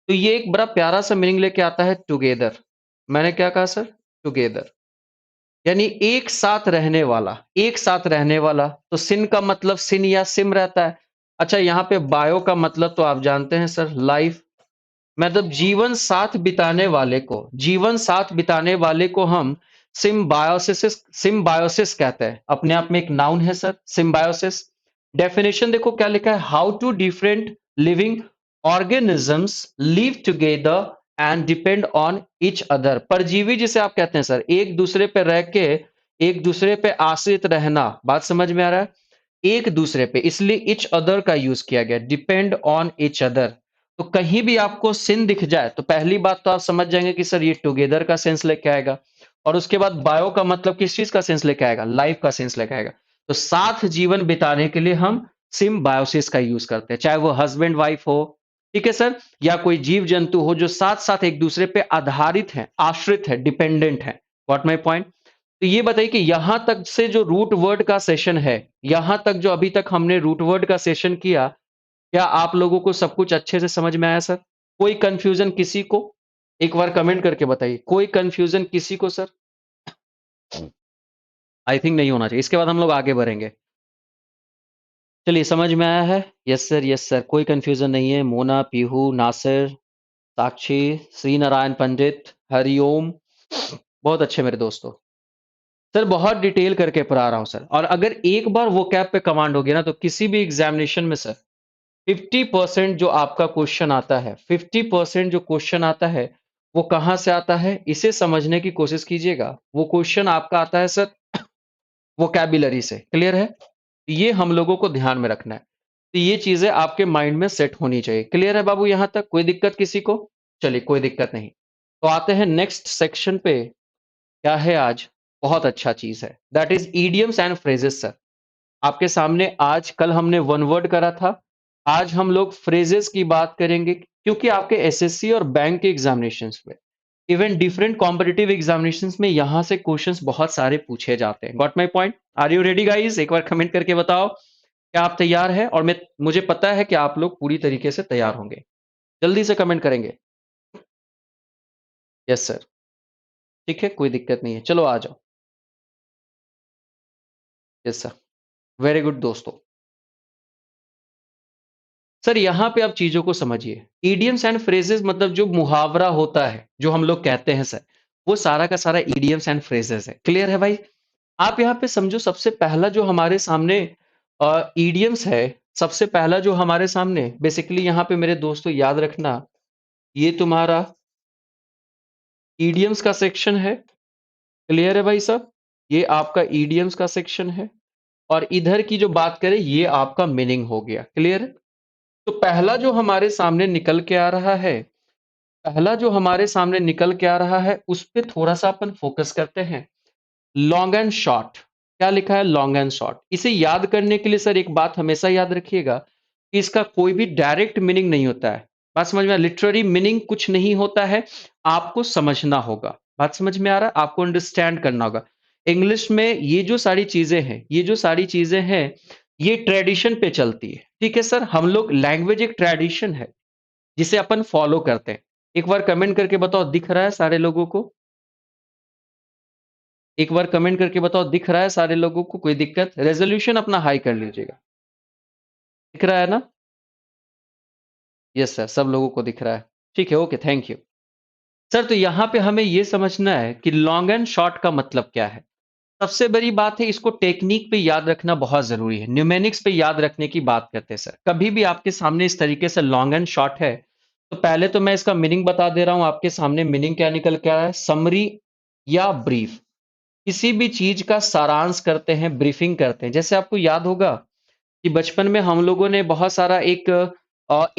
तो ये एक बड़ा प्यारा-सा मीनिंग लेके आता है टुगेदर। मैंने क्या कहा सर? टुगेदर। यानी एक साथ रहने वाला, एक साथ रहने वाला। तो सिन का मतलब सिन या सिम रहता है। अच्छा, यहाँ पे बायो का मतलब तो आप जानते हैं सर, लाइफ। मतलब जीवन साथ बिताने वाले को हम सिम्बायोसिस कहते हैं। अपने आप में एक नाउन है सर, सिम्बायोसिस। डेफिनेशन देखो क्या लिखा है, how two different living organisms live together and depend on each other. परजीवी जिसे आप कहते हैं सर, एक दूसरे पे रह के, एक दूसरे पे आश्रित रहना। बात समझ में आ रहा है? एक दूसरे पे, इसलिए इच अदर का यूज किया गया, डिपेंड ऑन इच अदर। तो कहीं भी आपको सिन दिख जाए तो पहली बात तो आप समझ जाएंगे कि सर ये टुगेदर का सेंस लेके आएगा। और उसके बाद बायो का मतलब किस चीज का सेंस लेके आएगा? लाइफ का सेंस लेके आएगा। तो साथ जीवन बिताने के लिए हम सिम्बायोसिस का यूज करते हैं, चाहे वो हस्बैंड वाइफ हो, ठीक है सर, या कोई जीव जंतु हो जो साथ साथ एक दूसरे पे आधारित है, आश्रित है, डिपेंडेंट है। What my point? तो ये बताइए कि यहां तक से जो रूट वर्ड का सेशन है, यहां तक जो अभी तक हमने रूट वर्ड का सेशन किया, क्या आप लोगों को सब कुछ अच्छे से समझ में आया सर? कोई कंफ्यूजन किसी को? एक बार कमेंट करके बताइए, कोई कंफ्यूजन किसी को सर? आई थिंक नहीं होना चाहिए। इसके बाद हम लोग आगे बढ़ेंगे। चलिए, समझ में आया है? यस सर, यस सर, कोई कंफ्यूजन नहीं है। मोना, पीहू, नासिर, साक्षी, श्री नारायण पंडित, हरिओम, बहुत अच्छे मेरे दोस्तों। सर बहुत डिटेल करके पढ़ा रहा हूं सर, और अगर एक बार वो कैप पे कमांड हो गया ना, तो किसी भी एग्जामिनेशन में सर 50% जो आपका क्वेश्चन आता है, 50% जो क्वेश्चन आता है, वो कहां से आता है इसे समझने की कोशिश कीजिएगा। वो क्वेश्चन आपका आता है सर वोकैब्युलरी से। क्लियर है? ये हम लोगों को ध्यान में रखना है। तो ये चीजें आपके माइंड में सेट होनी चाहिए। क्लियर है बाबू? यहां तक कोई दिक्कत किसी को? चलिए, कोई दिक्कत नहीं। तो आते हैं नेक्स्ट सेक्शन पे। क्या है आज? बहुत अच्छा चीज है, that is idioms and phrases sir. आपके सामने आज, कल हमने वन वर्ड करा था, आज हम लोग फ्रेजेस की बात करेंगे, क्योंकि आपके एसएससी और बैंक के एग्जामिनेशंस में, इवन डिफरेंट कॉम्पिटिटिव एग्जामिनेशंस में यहां से क्वेश्चंस बहुत सारे पूछे जाते हैं। Got my point? Are you ready guys? एक बार कमेंट करके बताओ, क्या आप तैयार हैं? और मैं, मुझे पता है कि आप लोग पूरी तरीके से तैयार होंगे। जल्दी से कमेंट करेंगे। Yes sir. ठीक है, कोई दिक्कत नहीं है, चलो आ जाओ। यस सर, वेरी गुड दोस्तों। सर यहाँ पे आप चीजों को समझिए। इडियम्स एंड फ्रेजेस मतलब जो मुहावरा होता है, जो हम लोग कहते हैं सर, वो सारा का सारा इडियम्स एंड फ्रेजेस है। क्लियर है भाई? आप यहाँ पे समझो, सबसे पहला जो हमारे सामने इडियम्स है, सबसे पहला जो हमारे सामने, बेसिकली यहाँ पे मेरे दोस्तों याद रखना, ये तुम्हारा इडियम्स का सेक्शन है। क्लियर है भाई साहब? ये आपका इडियम्स का सेक्शन है। और इधर की जो बात करें, ये आपका मीनिंग हो गया। क्लियर है? तो पहला जो हमारे सामने निकल के आ रहा है, पहला जो हमारे सामने निकल के आ रहा है, उस पे थोड़ा-सा अपन फ़ोकस करते हैं। लॉन्ग एंड शॉर्ट, क्या लिखा है? Long and short. इसे याद करने के लिए सर एक बात हमेशा याद रखिएगा कि इसका कोई भी डायरेक्ट मीनिंग नहीं होता है। बात समझ में? लिटरेरी मीनिंग कुछ नहीं होता है, आपको समझना होगा। बात समझ में आ रहा है? आपको अंडरस्टैंड करना होगा। इंग्लिश में ये जो सारी चीज़ें हैं, ये जो सारी चीज़ें हैं, ये ट्रेडिशन पे चलती है। ठीक है सर? हम लोग, लैंग्वेज एक ट्रेडिशन है, जिसे अपन फॉलो करते हैं। एक बार कमेंट करके बताओ, दिख रहा है सारे लोगों को? एक बार कमेंट करके बताओ, दिख रहा है सारे लोगों को? कोई दिक्कत? रेज़ोल्यूशन अपना हाई कर लीजिएगा। दिख रहा है ना? यस सर, सब लोगों को दिख रहा है। ठीक है, ओके, थैंक यू। सर तो यहाँ पे हमें ये समझना है कि लॉन्ग एंड शॉर्ट का मतलब क्या है? सबसे बड़ी बात है, इसको टेक्नीक पे याद रखना बहुत ज़रूरी है। न्यूमेरिक्स पे याद रखने की बात करते हैं सर। कभी भी आपके सामने इस तरीके से लॉन्ग एंड शॉर्ट है, तो पहले तो मैं इसका मीनिंग बता दे रहा हूँ आपके सामने। मीनिंग क्या निकल के आया है? समरी या ब्रीफ। किसी भी चीज का सारांश करते हैं, ब्रीफिंग करते हैं। जैसे आपको याद होगा कि बचपन में हम लोगों ने बहुत सारा एक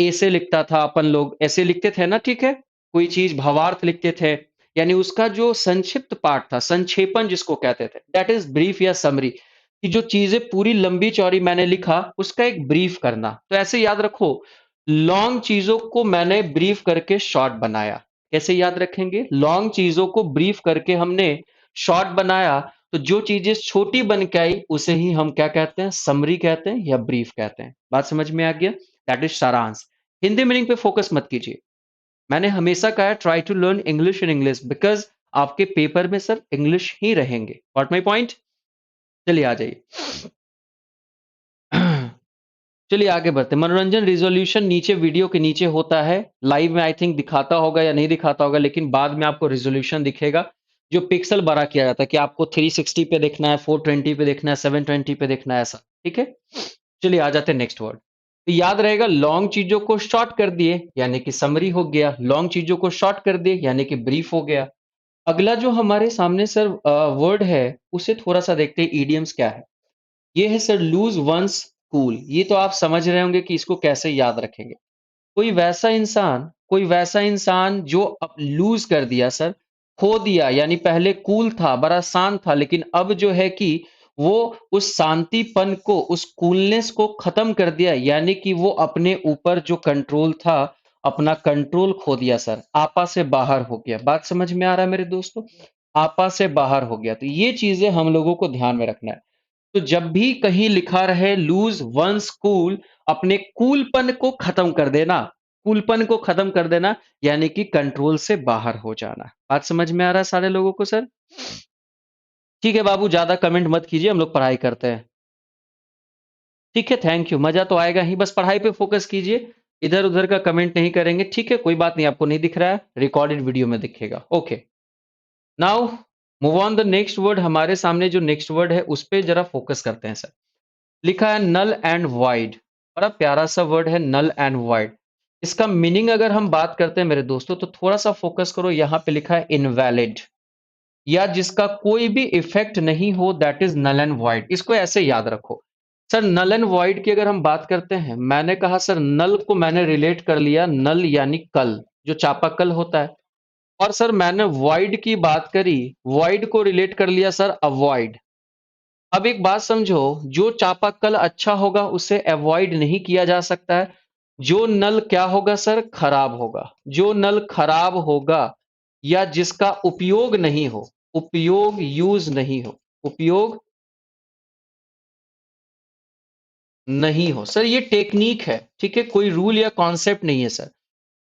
ऐसे लिखता था, अपन लोग ऐसे लिखते थे ना, ठीक है? कोई चीज भावार्थ लिखते थे, यानी उसका जो संक्षिप्त पार्ट था, संक्षेपण जिसको कहते थे, दैट इज ब्रीफ या समरी। कि जो चीजें पूरी लंबी चौड़ी मैंने लिखा, उसका एक ब्रीफ करना। तो ऐसे याद रखो, लॉन्ग चीजों को मैंने ब्रीफ करके शॉर्ट बनाया। कैसे याद रखेंगे? लॉन्ग चीजों को ब्रीफ करके हमने शॉर्ट बनाया। तो जो चीज़ें छोटी बन के आई, उसे ही हम क्या कहते हैं? समरी कहते हैं या ब्रीफ कहते हैं। बात समझ में आ गया? दैट इज़ सारांश। हिंदी मीनिंग पे फ़ोकस मत कीजिए। मैंने हमेशा कहा है try to learn English in English because आपके पेपर में सर इंग्लिश ही रहेंगे। Got my point? चलिए आ जाइए। चलिए आगे बढ़ते हैं। मनोरंजन रिज़ॉल्यूशन नीचे वीडियो के नीचे होता है। लाइव में आई थिंक दिखाता होगा या नहीं दिखाता होगा, लेकिन बाद में आपको रिज़ॉल्यूशन दिखेगा, जो पिक्सल बड़ा किया जाता है कि आपको 360 पे देखना है, 420 पे देखना है, 720 पे देखना है, ऐसा। ठीक है? चलिए आ जाते हैं नेक्स्ट वर्ड। तो याद रहेगा लॉन्ग चीज़ों को शॉर्ट कर दिए, यानी कि समरी हो गया। लॉन्ग चीज़ों को शॉर्ट कर दिए, यानी कि ब्रीफ हो गया। अगला जो हमारे सामने सर वर्ड है, उसे थोड़ा-सा देखते हैं इडियम्स क्या है। ये है सर लूज़ वन्स कूल। ये तो आप समझ रहे होंगे कि इसको कैसे याद रखेंगे। कोई वैसा इंसान जो अब लूज़ कर दिया सर, खो दिया यानी पहले कूल था, बड़ा शांत था, लेकिन अब जो है कि वो उस शांतिपन को, उस कूलनेस को ख़त्म कर दिया, यानी कि वो अपने ऊपर जो कंट्रोल था, अपना कंट्रोल खो दिया सर, आपा से बाहर हो गया। बात समझ में आ रहा है मेरे दोस्तों? आपा से बाहर हो गया। तो ये चीज़ें हम लोगों को ध्यान में रखना है। तो जब भी कहीं लिखा रहे लूज वंस कूल, अपने कूलपन को खत्म कर देना, कूलपन को खत्म कर देना, यानी कि कंट्रोल से बाहर हो जाना। बात समझ में आ रहा है सारे लोगों को सर? ठीक है बाबू, ज्यादा कमेंट मत कीजिए, हम लोग पढ़ाई करते हैं। ठीक है, थैंक यू। मजा तो आएगा ही, बस पढ़ाई पे फोकस कीजिए। इधर उधर का कमेंट नहीं करेंगे। ठीक है, कोई बात नहीं, आपको नहीं दिख रहा है, रिकॉर्डेड वीडियो में दिखेगा। Okay, now move on the next word. हमारे सामने जो नेक्स्ट वर्ड है उस पे जरा फोकस करते हैं सर। लिखा है नल एंड वाइड। बड़ा प्यारा सा वर्ड है नल एंड वाइड। इसका मीनिंग अगर हम बात करते हैं मेरे दोस्तों, तो थोड़ा सा फोकस करो। यहां पे लिखा है इनवैलिड, या जिसका कोई भी इफेक्ट नहीं हो, that is null and void. इसको ऐसे याद रखो सर। नल एंड वाइड की अगर हम बात करते हैं, मैंने कहा सर नल को मैंने रिलेट कर लिया, नल यानी कल, जो चापाकल होता है। और सर मैंने वाइड की बात करी, वाइड को रिलेट कर लिया सर अवॉइड। अब एक बात समझो, जो चापाकल अच्छा होगा उसे अवॉइड नहीं किया जा सकता है। जो नल क्या होगा सर? खराब होगा। जो नल खराब होगा या जिसका उपयोग नहीं हो, उपयोग यूज नहीं हो, उपयोग नहीं हो सर, ये टेक्निक है। ठीक है, कोई रूल या कॉन्सेप्ट नहीं है सर।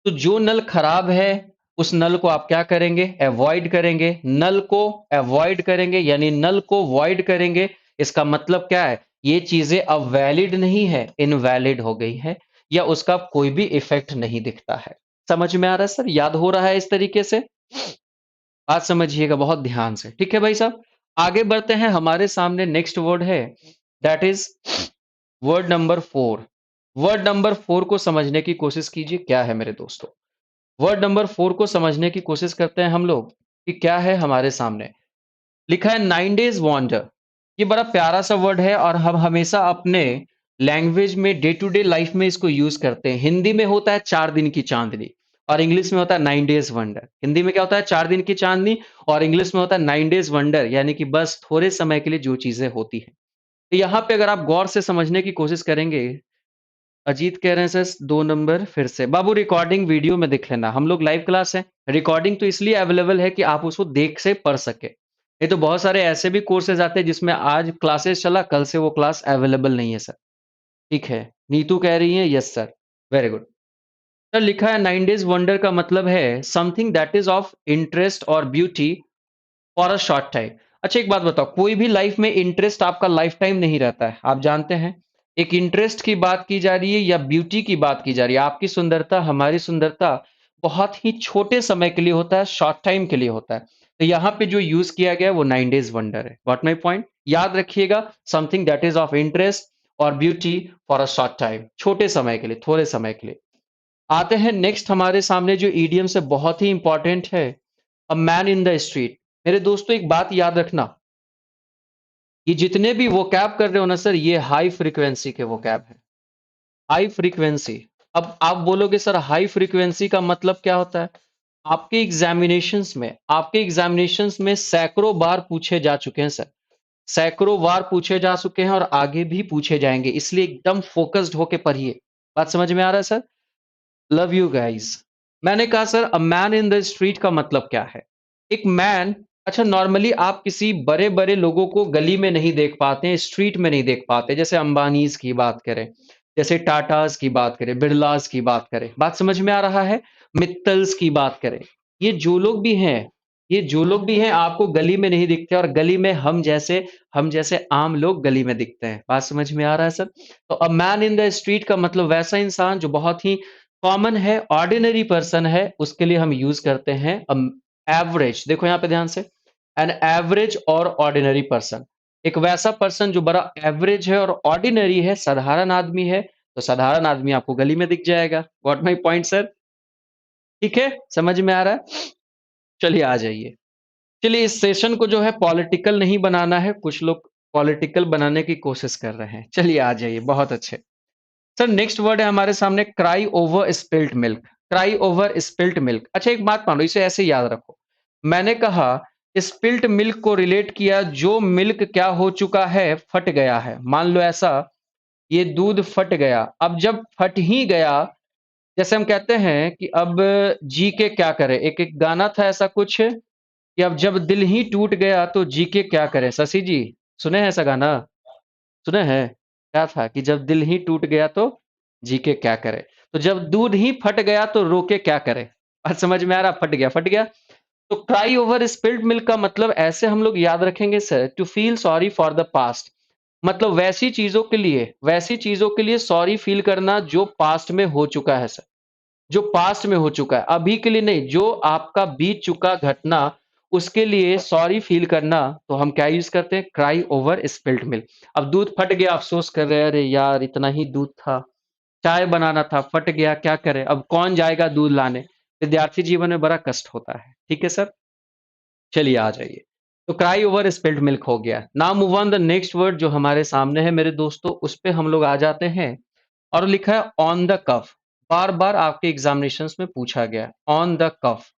तो जो नल खराब है, उस नल को आप क्या करेंगे? अवॉइड करेंगे। नल को अवॉइड करेंगे यानी नल को वॉइड करेंगे। इसका मतलब क्या है? ये चीजें अब वैलिड नहीं है, इनवैलिड हो गई है, या उसका कोई भी इफेक्ट नहीं दिखता है। समझ में आ रहा है सर? याद हो रहा है इस तरीके से? बात समझिएगा बहुत ध्यान से। ठीक है भाई साहब, आगे बढ़ते हैं। हमारे सामने नेक्स्ट वर्ड है, that is word number 4। Word number 4 को समझने की कोशिश कीजिए, क्या है मेरे दोस्तों। वर्ड नंबर 4 को समझने की कोशिश करते हैं हम लोग कि क्या है हमारे सामने। लिखा है 9 डेज वंडर। ये बड़ा प्यारा सा वर्ड है और हम हमेशा अपने लैंग्वेज में डे टू डे लाइफ में इसको यूज करते हैं। हिंदी में होता है 4 दिन की चांदनी, और इंग्लिश में होता है 9 डेज वंडर। हिंदी में क्या होता है? 4 दिन की चांदनी, और इंग्लिश में होता है 9 डेज वंडर, यानी कि बस थोड़े समय के लिए जो चीजें होती हैं। तो यहाँ पे अगर आप गौर से समझने की कोशिश करेंगे, अजीत कह रहे हैं सर 2 नंबर फिर से। बाबू रिकॉर्डिंग वीडियो में देख लेना, हम लोग लाइव क्लास है। रिकॉर्डिंग तो इसलिए अवेलेबल है कि आप उसको देख से पढ़ सके। नहीं तो बहुत सारे ऐसे भी कोर्सेज आते हैं जिसमें आज क्लासेस चला, कल से वो क्लास अवेलेबल नहीं है सर। ठीक है, नीतू कह रही है yes sir, very good. Sir लिखा है 9 डेज वंडर का मतलब है something that is of interest और beauty for a short time. अच्छा एक बात बताओ, कोई भी लाइफ में इंटरेस्ट आपका लाइफ टाइम नहीं रहता है, आप जानते हैं। एक इंटरेस्ट की बात की जा रही है या ब्यूटी की बात की जा रही है। आपकी सुंदरता, हमारी सुंदरता बहुत ही छोटे समय के लिए होता है, शॉर्ट टाइम के लिए होता है। तो यहाँ पे जो यूज किया गया है वो 9 डेज वंडर है। Got my point? याद रखिएगा, something that is of interest और beauty for a short time, छोटे समय के लिए, थोड़े समय के लिए। आते हैं नेक्स्ट हमारे सामने जो ईडियम से बहुत ही इंपॉर्टेंट है, a man in the street. मेरे दोस्तों एक बात याद रखना, ये जितने भी वोकैब कर रहे हो ना सर, ये हाई फ्रीक्वेंसी के वोकैब है। High frequency. अब आप बोलोगे सर हाई फ्रीक्वेंसी का मतलब क्या होता है? आपके एग्जामिनेशंस में सैकड़ों बार पूछे जा चुके हैं सर। सैकड़ों बार पूछे जा चुके हैं और आगे भी पूछे जाएंगे, इसलिए एकदम फोकस्ड होके पढ़िए। बात समझ में आ रहा है सर? Love you guys. मैंने कहा sir a man in the street का मतलब क्या है? एक मैन अच्छा, नॉर्मली आप किसी बड़े-बड़े लोगों को गली में नहीं देख पाते हैं, स्ट्रीट में नहीं देख पाते, जैसे अंबानीज़ की बात करें, जैसे टाटाज़ की बात करें, बिरलाज़ की बात करें। बात समझ में आ रहा है? मित्तल्स की बात करें। ये जो लोग भी हैं आपको गली में नहीं दिखते और गली में हम जैसे आम लोग गली में दिखते हैं। बात समझ में आ रहा है सर? तो a man in the street का मतलब वैसा इंसान जो बहुत ही कॉमन है, ऑर्डिनरी पर्सन है, उसके लिए हम यूज़ करते हैं एवरेज। देखो यहाँ पे ध्यान से। एन एवरेज और ऑर्डिनरी पर्सन, एक वैसा पर्सन जो बड़ा एवरेज है और ऑर्डिनरी है, साधारण आदमी है, तो साधारण आदमी आपको गली में दिख जाएगा। Got my point sir? ठीक है, समझ में आ रहा है? चलिए आ जाइए। चलिए इस सेशन को जो है पॉलिटिकल नहीं बनाना है, कुछ लोग पॉलिटिकल बनाने की कोशिश कर रहे हैं। चलिए आ जाइए, बहुत अच्छे। सर नेक्स्ट वर्ड है हमारे सामने, cry over spilt milk. Cry over spilt milk. अच्छा एक बात मान लो, इसे ऐसे याद रखो। मैंने कहा स्पिल्ट मिल्क को रिलेट किया, जो मिल्क क्या हो चुका है, फट गया है। मान लो ऐसा, ये दूध फट गया। अब जब फट ही गया, जैसे हम कहते हैं कि अब जी के क्या करे, एक एक गाना था ऐसा कुछ कि अब जब दिल ही टूट गया तो जी के क्या करे। शशि जी, सुने हैं ऐसा गाना? सुने हैं? क्या था कि जब दिल ही टूट गया तो जी के क्या करे? तो जब दूध ही फट गया तो रो के क्या करे? बात समझ में आ रहा? फट गया, फट गया। तो क्राई ओवर स्पिल्ड मिल्क का मतलब ऐसे हम लोग याद रखेंगे sir, to feel sorry for the past. मतलब वैसी चीज़ों के लिए सॉरी फील करना जो पास्ट में हो चुका है सर। जो पास्ट में हो चुका है, अभी के लिए नहीं, जो आपका बीत चुका घटना, उसके लिए सॉरी फ़ील करना, तो हम क्या यूज़ करते हैं? Cry over spilt milk. अब दूध फट गया, अफ़सोस कर रहे हैं, अरे यार! इतना ही दूध था, चाय बनाना था, फट गया, क्या करें? अब कौन जाएगा दूध लाने? विद्यार्थी जीवन में बड़ा कष्ट होता है। ठीक है सर? चलिए आ जाइए। तो क्राई ओवर स्पिल्ट मिल्क हो गया। Now move on the next word जो हमारे सामने है मेरे दोस्तों, उस पे हम लोग आ जाते हैं और लिखा है ऑन द कफ। बार-बार आपके एग्ज़ामिनेशंस में पूछा गया है, ऑन द कफ।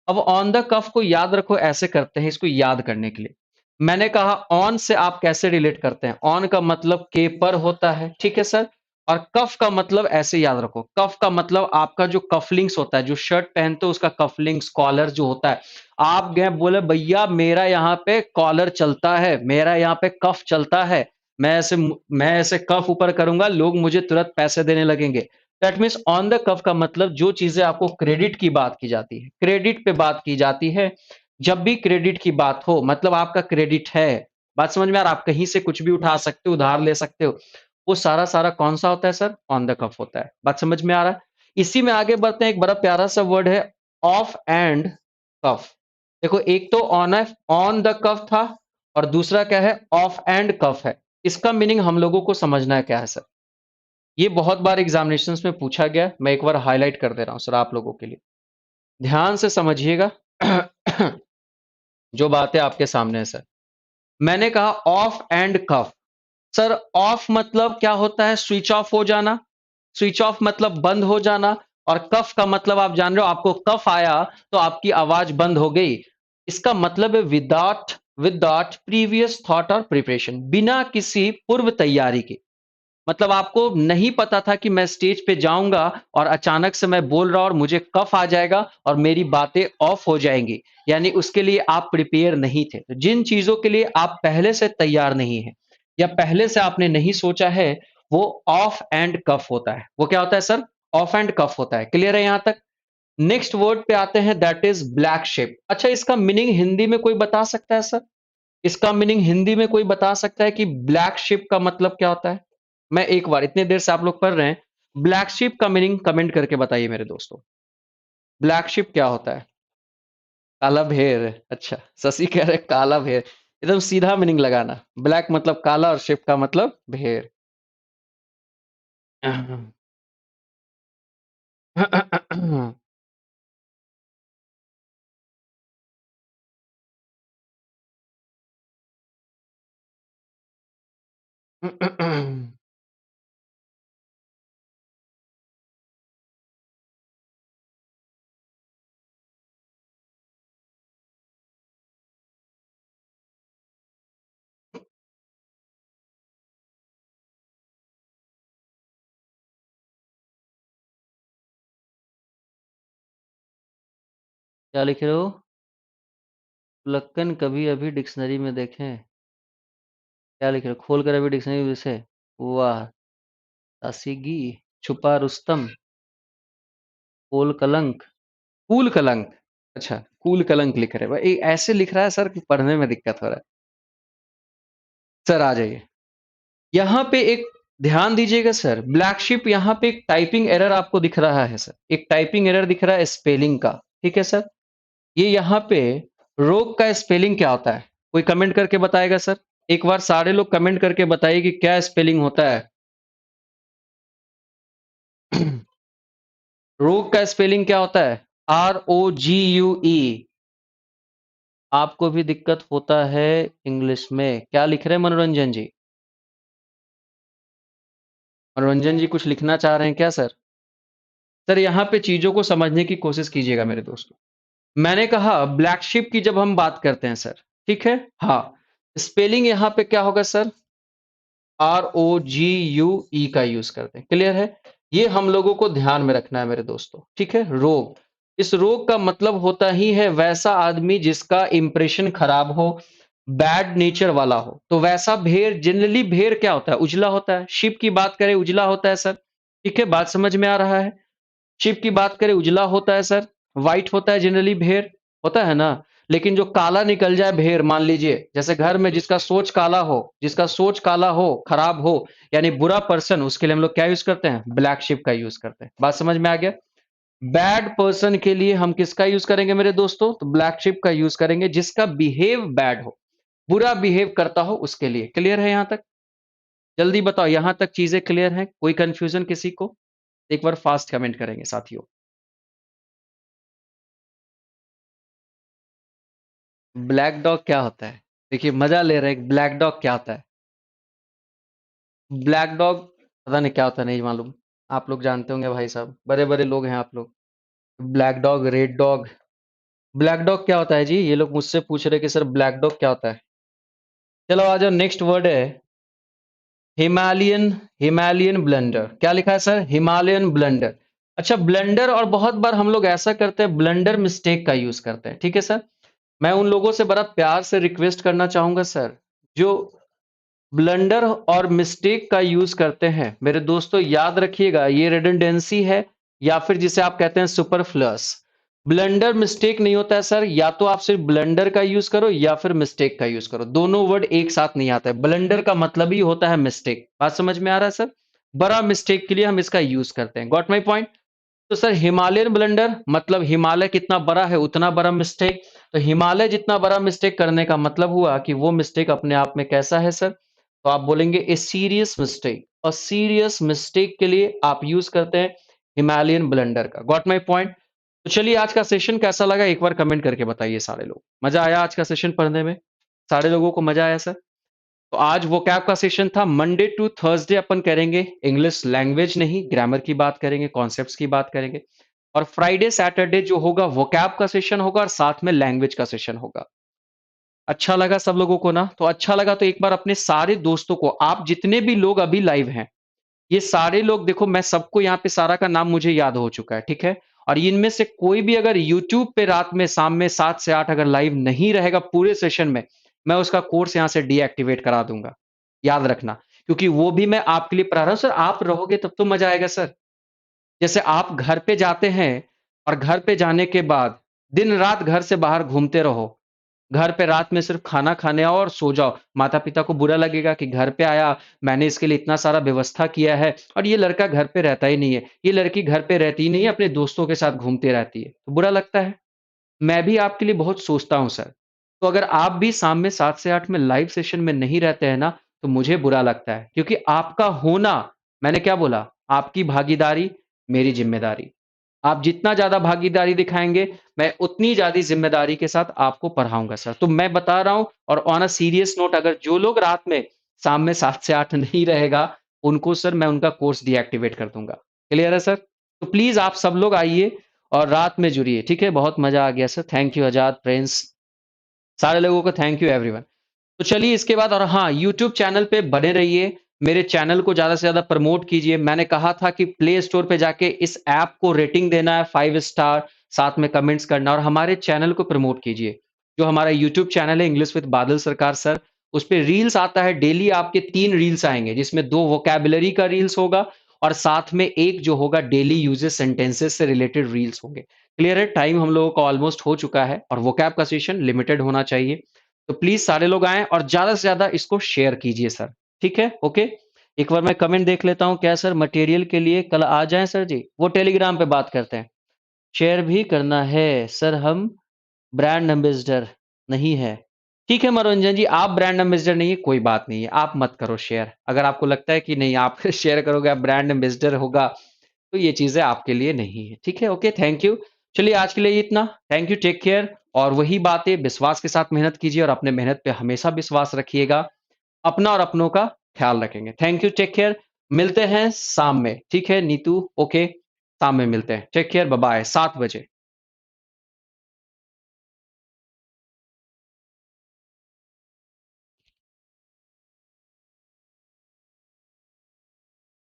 अब ऑन द कफ को याद रखो, ऐसे करते हैं इसको याद करने के लिए। मैंने कहा ऑन से आप कैसे रिलेट करते हैं? ऑन का मतलब के पर होता है, ठीक है सर? और कफ का मतलब ऐसे याद रखो, कफ का मतलब आपका जो कफलिंग्स होता है, जो शर्ट पहनते हो उसका कफलिंग्स, कॉलर जो होता है। आप गए बोले भैया मेरा यहाँ पे कॉलर चलता है, मेरा यहाँ पे कफ चलता है। मैं ऐसे कफ ऊपर करूँगा, लोग मुझे तुरंत पैसे देने लगेंगे। दैट मीन्स ऑन द कफ का मतलब जो चीज़ें आपको क्रेडिट की बात की जाती है, क्रेडिट पे बात की जाती है। जब भी क्रेडिट की बात हो मतलब आपका क्रेडिट है। बात समझ में आ रहा है? आप कहीं से कुछ भी उठा सकते हो, उधार ले सकते हो। वो सारा-सारा कौन-सा होता है सर? ऑन द कफ होता है। बात समझ में आ रहा है? इसी में आगे बढ़ते हैं, एक बड़ा प्यारा-सा वर्ड है ऑफ एंड कफ। देखो एक तो ऑन द कफ था और दूसरा क्या है? ऑफ एंड कफ है। इसका मीनिंग हम लोगों को समझना है क्या है सर? ये बहुत बार एग्ज़ामिनेशंस में पूछा गया है, मैं एक बार हाइलाइट कर दे रहा हूँ सर आप लोगों के लिए। ध्यान से समझिएगा जो बातें आपके सामने है सर। मैंने कहा off and cough. Sir off मतलब क्या होता है? स्विच ऑफ हो जाना। स्विच ऑफ मतलब बंद हो जाना और कफ का मतलब आप जान रहे हो, आपको कफ आया तो आपकी आवाज़ बंद हो गई। इसका मतलब है विदाउट प्रीवियस थॉट और प्रिपरेशन, बिना किसी पूर्व तैयारी के। मतलब आपको नहीं पता था कि मैं स्टेज पे जाऊँगा और अचानक से मैं बोल रहा हूँ और मुझे कफ़ आ जाएगा और मेरी बातें ऑफ हो जाएँगी। यानी उसके लिए आप प्रिपेयर नहीं थे। तो जिन चीज़ों के लिए आप पहले से तैयार नहीं हैं या पहले से आपने नहीं सोचा है, वो ऑफ एंड कफ़ होता है। वो क्या होता है सर? ऑफ एंड कफ़ होता है। क्लियर है यहाँ तक? नेक्स्ट वर्ड पे आते हैं, दैट इज़ ब्लैक शिप। अच्छा इसका मीनिंग हिंदी में कोई बता सकता है सर? इसका मीनिंग हिंदी में कोई बता सकता है कि ब्लैक शिप का मतलब क्या होता है? मैं एक बार, इतनी देर से आप लोग पढ़ रहे हैं, ब्लैक शिप का मीनिंग कमेंट करके बताइए मेरे दोस्तों। ब्लैक शिप क्या होता है? काला भेड़। अच्छा, शशि कह रहे हैं काला भेड़। एकदम सीधा मीनिंग लगाना। ब्लैक मतलब काला और शिप का मतलब भेड़। क्या लिख रहे हो? लक्कन कभी अभी डिक्शनरी में देखें। क्या लिख रहे हो? खोल कर अभी डिक्शनरी में से। वाह! तासीगी, छुपा रुस्तम, पोल कलंक, कूल कलंक। अच्छा, कूल कलंक लिख रहे हैं। भाई ऐसे लिख रहा है सर कि पढ़ने में दिक्कत हो रहा है। सर आ जाइए। यहाँ पे एक ध्यान दीजिएगा सर, ब्लैक शिप यहाँ पे एक टाइपिंग एरर आपको दिख रहा है सर। एक टाइपिंग एरर दिख रहा है स्पेलिंग का, ठीक है सर? ये यहाँ पे रोग का स्पेलिंग क्या होता है? कोई कमेंट करके बताएगा सर? एक बार सारे लोग कमेंट करके बताइए कि क्या स्पेलिंग होता है? रोग का स्पेलिंग क्या होता है? ROGUE। आपको भी दिक्कत होता है इंग्लिश में। क्या लिख रहे हैं मनोरंजन जी? मनोरंजन जी कुछ लिखना चाह रहे हैं क्या सर? सर यहाँ पे चीज़ों को समझने की कोशिश कीजिएगा मेरे दोस्तों। मैंने कहा ब्लैक शिप की जब हम बात करते हैं सर, ठीक है? हाँ, स्पेलिंग यहाँ पे क्या होगा सर? ROGUE का यूज़ करते हैं, क्लियर है? ये हम लोगों को ध्यान में रखना है मेरे दोस्तों, ठीक है? रोग, इस रोग का मतलब होता ही है वैसा आदमी जिसका इंप्रेशन खराब हो, बैड नेचर वाला हो। तो वैसा भेड़ जनरली भेड़ क्या होता है? उजला होता है। शिप की बात करें उजला होता है सर, ठीक है? बात समझ में आ रहा है? शिप की बात करें उजला होता है सर, व्हाइट होता है जनरली भेड़, होता है ना? लेकिन जो काला निकल जाए भेड़ मान लीजिए, जैसे घर में जिसका सोच काला हो, खराब हो, यानी बुरा पर्सन उसके लिए हम लोग क्या यूज़ करते हैं? ब्लैक शिप का यूज़ करते हैं। बात समझ में आ गया? बैड पर्सन के लिए हम किसका यूज़ करेंगे मेरे दोस्तों? तो ब्लैक शिप का यूज़ करेंगे जिसका बिहेव बैड हो, बुरा बिहेव करता हो उसके लिए। क्लियर है यहाँ तक? जल्दी बताओ यहाँ तक चीज़ें क्लियर हैं? कोई कन्फ्यूज़न किसी को? एक बार फास्ट कमेंट करेंगे साथियों। ब्लैक डॉग क्या होता है? देखिए मजा ले रहे हैं, ब्लैक डॉग क्या होता है? ब्लैक डॉग पता नहीं क्या होता है, नहीं मालूम। आप लोग जानते होंगे भाई साहब, बड़े-बड़े लोग हैं आप लोग। Black dog, red dog, black dog क्या होता है जी? ये लोग मुझसे पूछ रहे हैं कि सर ब्लैक डॉग क्या होता है? चलो आ जाओ, नेक्स्ट वर्ड है हिमालयन, हिमालयन ब्लंडर। क्या लिखा है सर? Himalayan blunder. अच्छा ब्लंडर, और बहुत बार हम लोग ऐसा करते हैं ब्लंडर मिस्टेक का यूज़ करते हैं, ठीक है सर? मैं उन लोगों से बड़ा प्यार से रिक्वेस्ट करना चाहूँगा सर, जो ब्लंडर और मिस्टेक का यूज़ करते हैं, मेरे दोस्तों याद रखिएगा ये रिडंडेंसी है या फिर जिसे आप कहते हैं सुपरफ्लुअस। ब्लंडर मिस्टेक नहीं होता है सर, या तो आप सिर्फ ब्लंडर का यूज़ करो या फिर मिस्टेक का यूज़ करो। दोनों वर्ड एक साथ नहीं आता है। ब्लंडर का मतलब ही होता है मिस्टेक। बात समझ में आ रहा है सर? बड़ा मिस्टेक के लिए हम इसका यूज़ करते हैं। Got my point? तो सर हिमालयन ब्लंडर मतलब हिमालय कितना बड़ा है उतना बड़ा मिस्टेक। तो हिमालय जितना बड़ा मिस्टेक करने का मतलब हुआ कि वो मिस्टेक अपने आप में कैसा है सर? तो आप बोलेंगे ए सीरियस मिस्टेक, और सीरियस मिस्टेक के लिए आप यूज करते हैं हिमालयन ब्लंडर का। Got my point? तो चलिए आज का सेशन कैसा लगा एक बार कमेंट करके बताइए सारे लोग। मजा आया आज का सेशन पढ़ने में? सारे लोगों को मजा आया सर? तो आज वोकैब का सेशन था। मंडे टू थर्सडे अपन करेंगे इंग्लिश लैंग्वेज, नहीं ग्रामर की बात करेंगे, कॉन्सेप्ट्स की बात करेंगे। और फ्राइडे सैटरडे जो होगा वोकैब का सेशन होगा और साथ में लैंग्वेज का सेशन होगा। अच्छा लगा सब लोगों को ना? तो अच्छा लगा तो एक बार अपने सारे दोस्तों को, आप जितने भी लोग अभी लाइव हैं, ये सारे लोग देखो, मैं सबको यहाँ पे सारा का नाम मुझे याद हो चुका है, ठीक है? और इनमें से कोई भी अगर यूट्यूब पे रात में शाम में 7 से 8 अगर लाइव नहीं रहेगा पूरे सेशन में, मैं उसका कोर्स यहाँ से डीएक्टिवेट करा दूँगा। याद रखना, क्योंकि वो भी मैं आपके लिए पढ़ा रहा हूँ सर, आप रहोगे तब तो मज़ा आएगा सर। जैसे आप घर पे जाते हैं और घर पे जाने के बाद दिन-रात घर से बाहर घूमते रहो। घर पे रात में सिर्फ़ खाना खाने आओ और सो जाओ। माता-पिता को बुरा लगेगा कि घर पे आया, मैंने इसके लिए इतना सारा व्यवस्था किया है और ये लड़का घर पे रहता ही नहीं है। ये लड़की घर पे रहती ही नहीं है, अपने दोस्तों के साथ घूमती रहती है। तो बुरा लगता है। मैं भी आपके लिए बहुत सोचता हूँ सर। तो अगर आप भी शाम में 7 से 8 में लाइव सेशन में नहीं रहते हैं ना, तो मुझे बुरा लगता है। क्योंकि आपका होना, मैंने क्या बोला? आपकी भागीदारी, मेरी ज़िम्मेदारी। आप जितना ज़्यादा भागीदारी दिखाएँगे, मैं उतनी ज़्यादा ज़िम्मेदारी के साथ आपको पढ़ाऊँगा सर। तो मैं बता रहा हूँ, और ऑन अ सीरियस नोट, अगर जो लोग रात में शाम में 7 से 8 नहीं रहेगा, उनको सर मैं उनका कोर्स डीएक्टिवेट कर दूँगा। क्लियर है सर? तो प्लीज़ आप सब लोग आइए और रात में जुड़िए, ठीक है? बहुत मज़ा आ गया sir. Thank you Azad, Prince, सारे लोगों को थैंक यू एवरीवन। तो चलिए इसके बाद, और हाँ, यूट्यूब चैनल पे बने रहिए। मेरे चैनल को ज़्यादा से ज़्यादा प्रमोट कीजिए। मैंने कहा था कि प्ले स्टोर पे जाके इस ऐप को रेटिंग देना है 5 स्टार, साथ में कमेंट्स करना, और हमारे चैनल को प्रमोट कीजिए। जो हमारा यूट्यूब चैनल है इंग्लिश विद बादल सरकार सर, उस पे रील्स आता है डेली आपके 3 रील्स आएँगे जिसमें 2 वोकैब्युलरी का रील्स होगा और साथ में एक जो होगा डेली यूजेस सेंटेंसेस से रिलेटेड रील्स होंगे। क्लियर है? टाइम हम लोगों का ऑलमोस्ट हो चुका है और वोकैब का सेशन लिमिटेड होना चाहिए। तो प्लीज़ सारे लोग आएँ और ज़्यादा से ज़्यादा इसको शेयर कीजिए सर। ठीक है? ओके? एक बार मैं कमेंट देख लेता हूँ, क्या सर मटेरियल के लिए कल आ जाएँ सर जी? वो टेलीग्राम पे बात करते हैं। शेयर भी करना है, सर हम ब्रांड एम्बेसडर नहीं है। ठीक है मनोरंजन जी, आप ब्रांड एम्बेसडर नहीं है, कोई बात नहीं है, आप मत करो शेयर। अगर आपको लगता है कि नहीं आप शेयर करोगे, आप ब्रांड एम्बेसडर होगा, तो ये चीज़ें आपके लिए नहीं है। ठीक है? Okay, thank you. चलिए आज के लिए इतना। थैंक यू, टेक केयर और वही बातें विश्वास के साथ मेहनत कीजिए और अपने मेहनत पे हमेशा विश्वास रखिएगा। अपना और अपनों का ख्याल रखेंगे। Thank you, take care. मिलते हैं शाम में, ठीक है नीतू? ओके, शाम में मिलते हैं। टेक केयर, बाय-बाय, 7 बजे।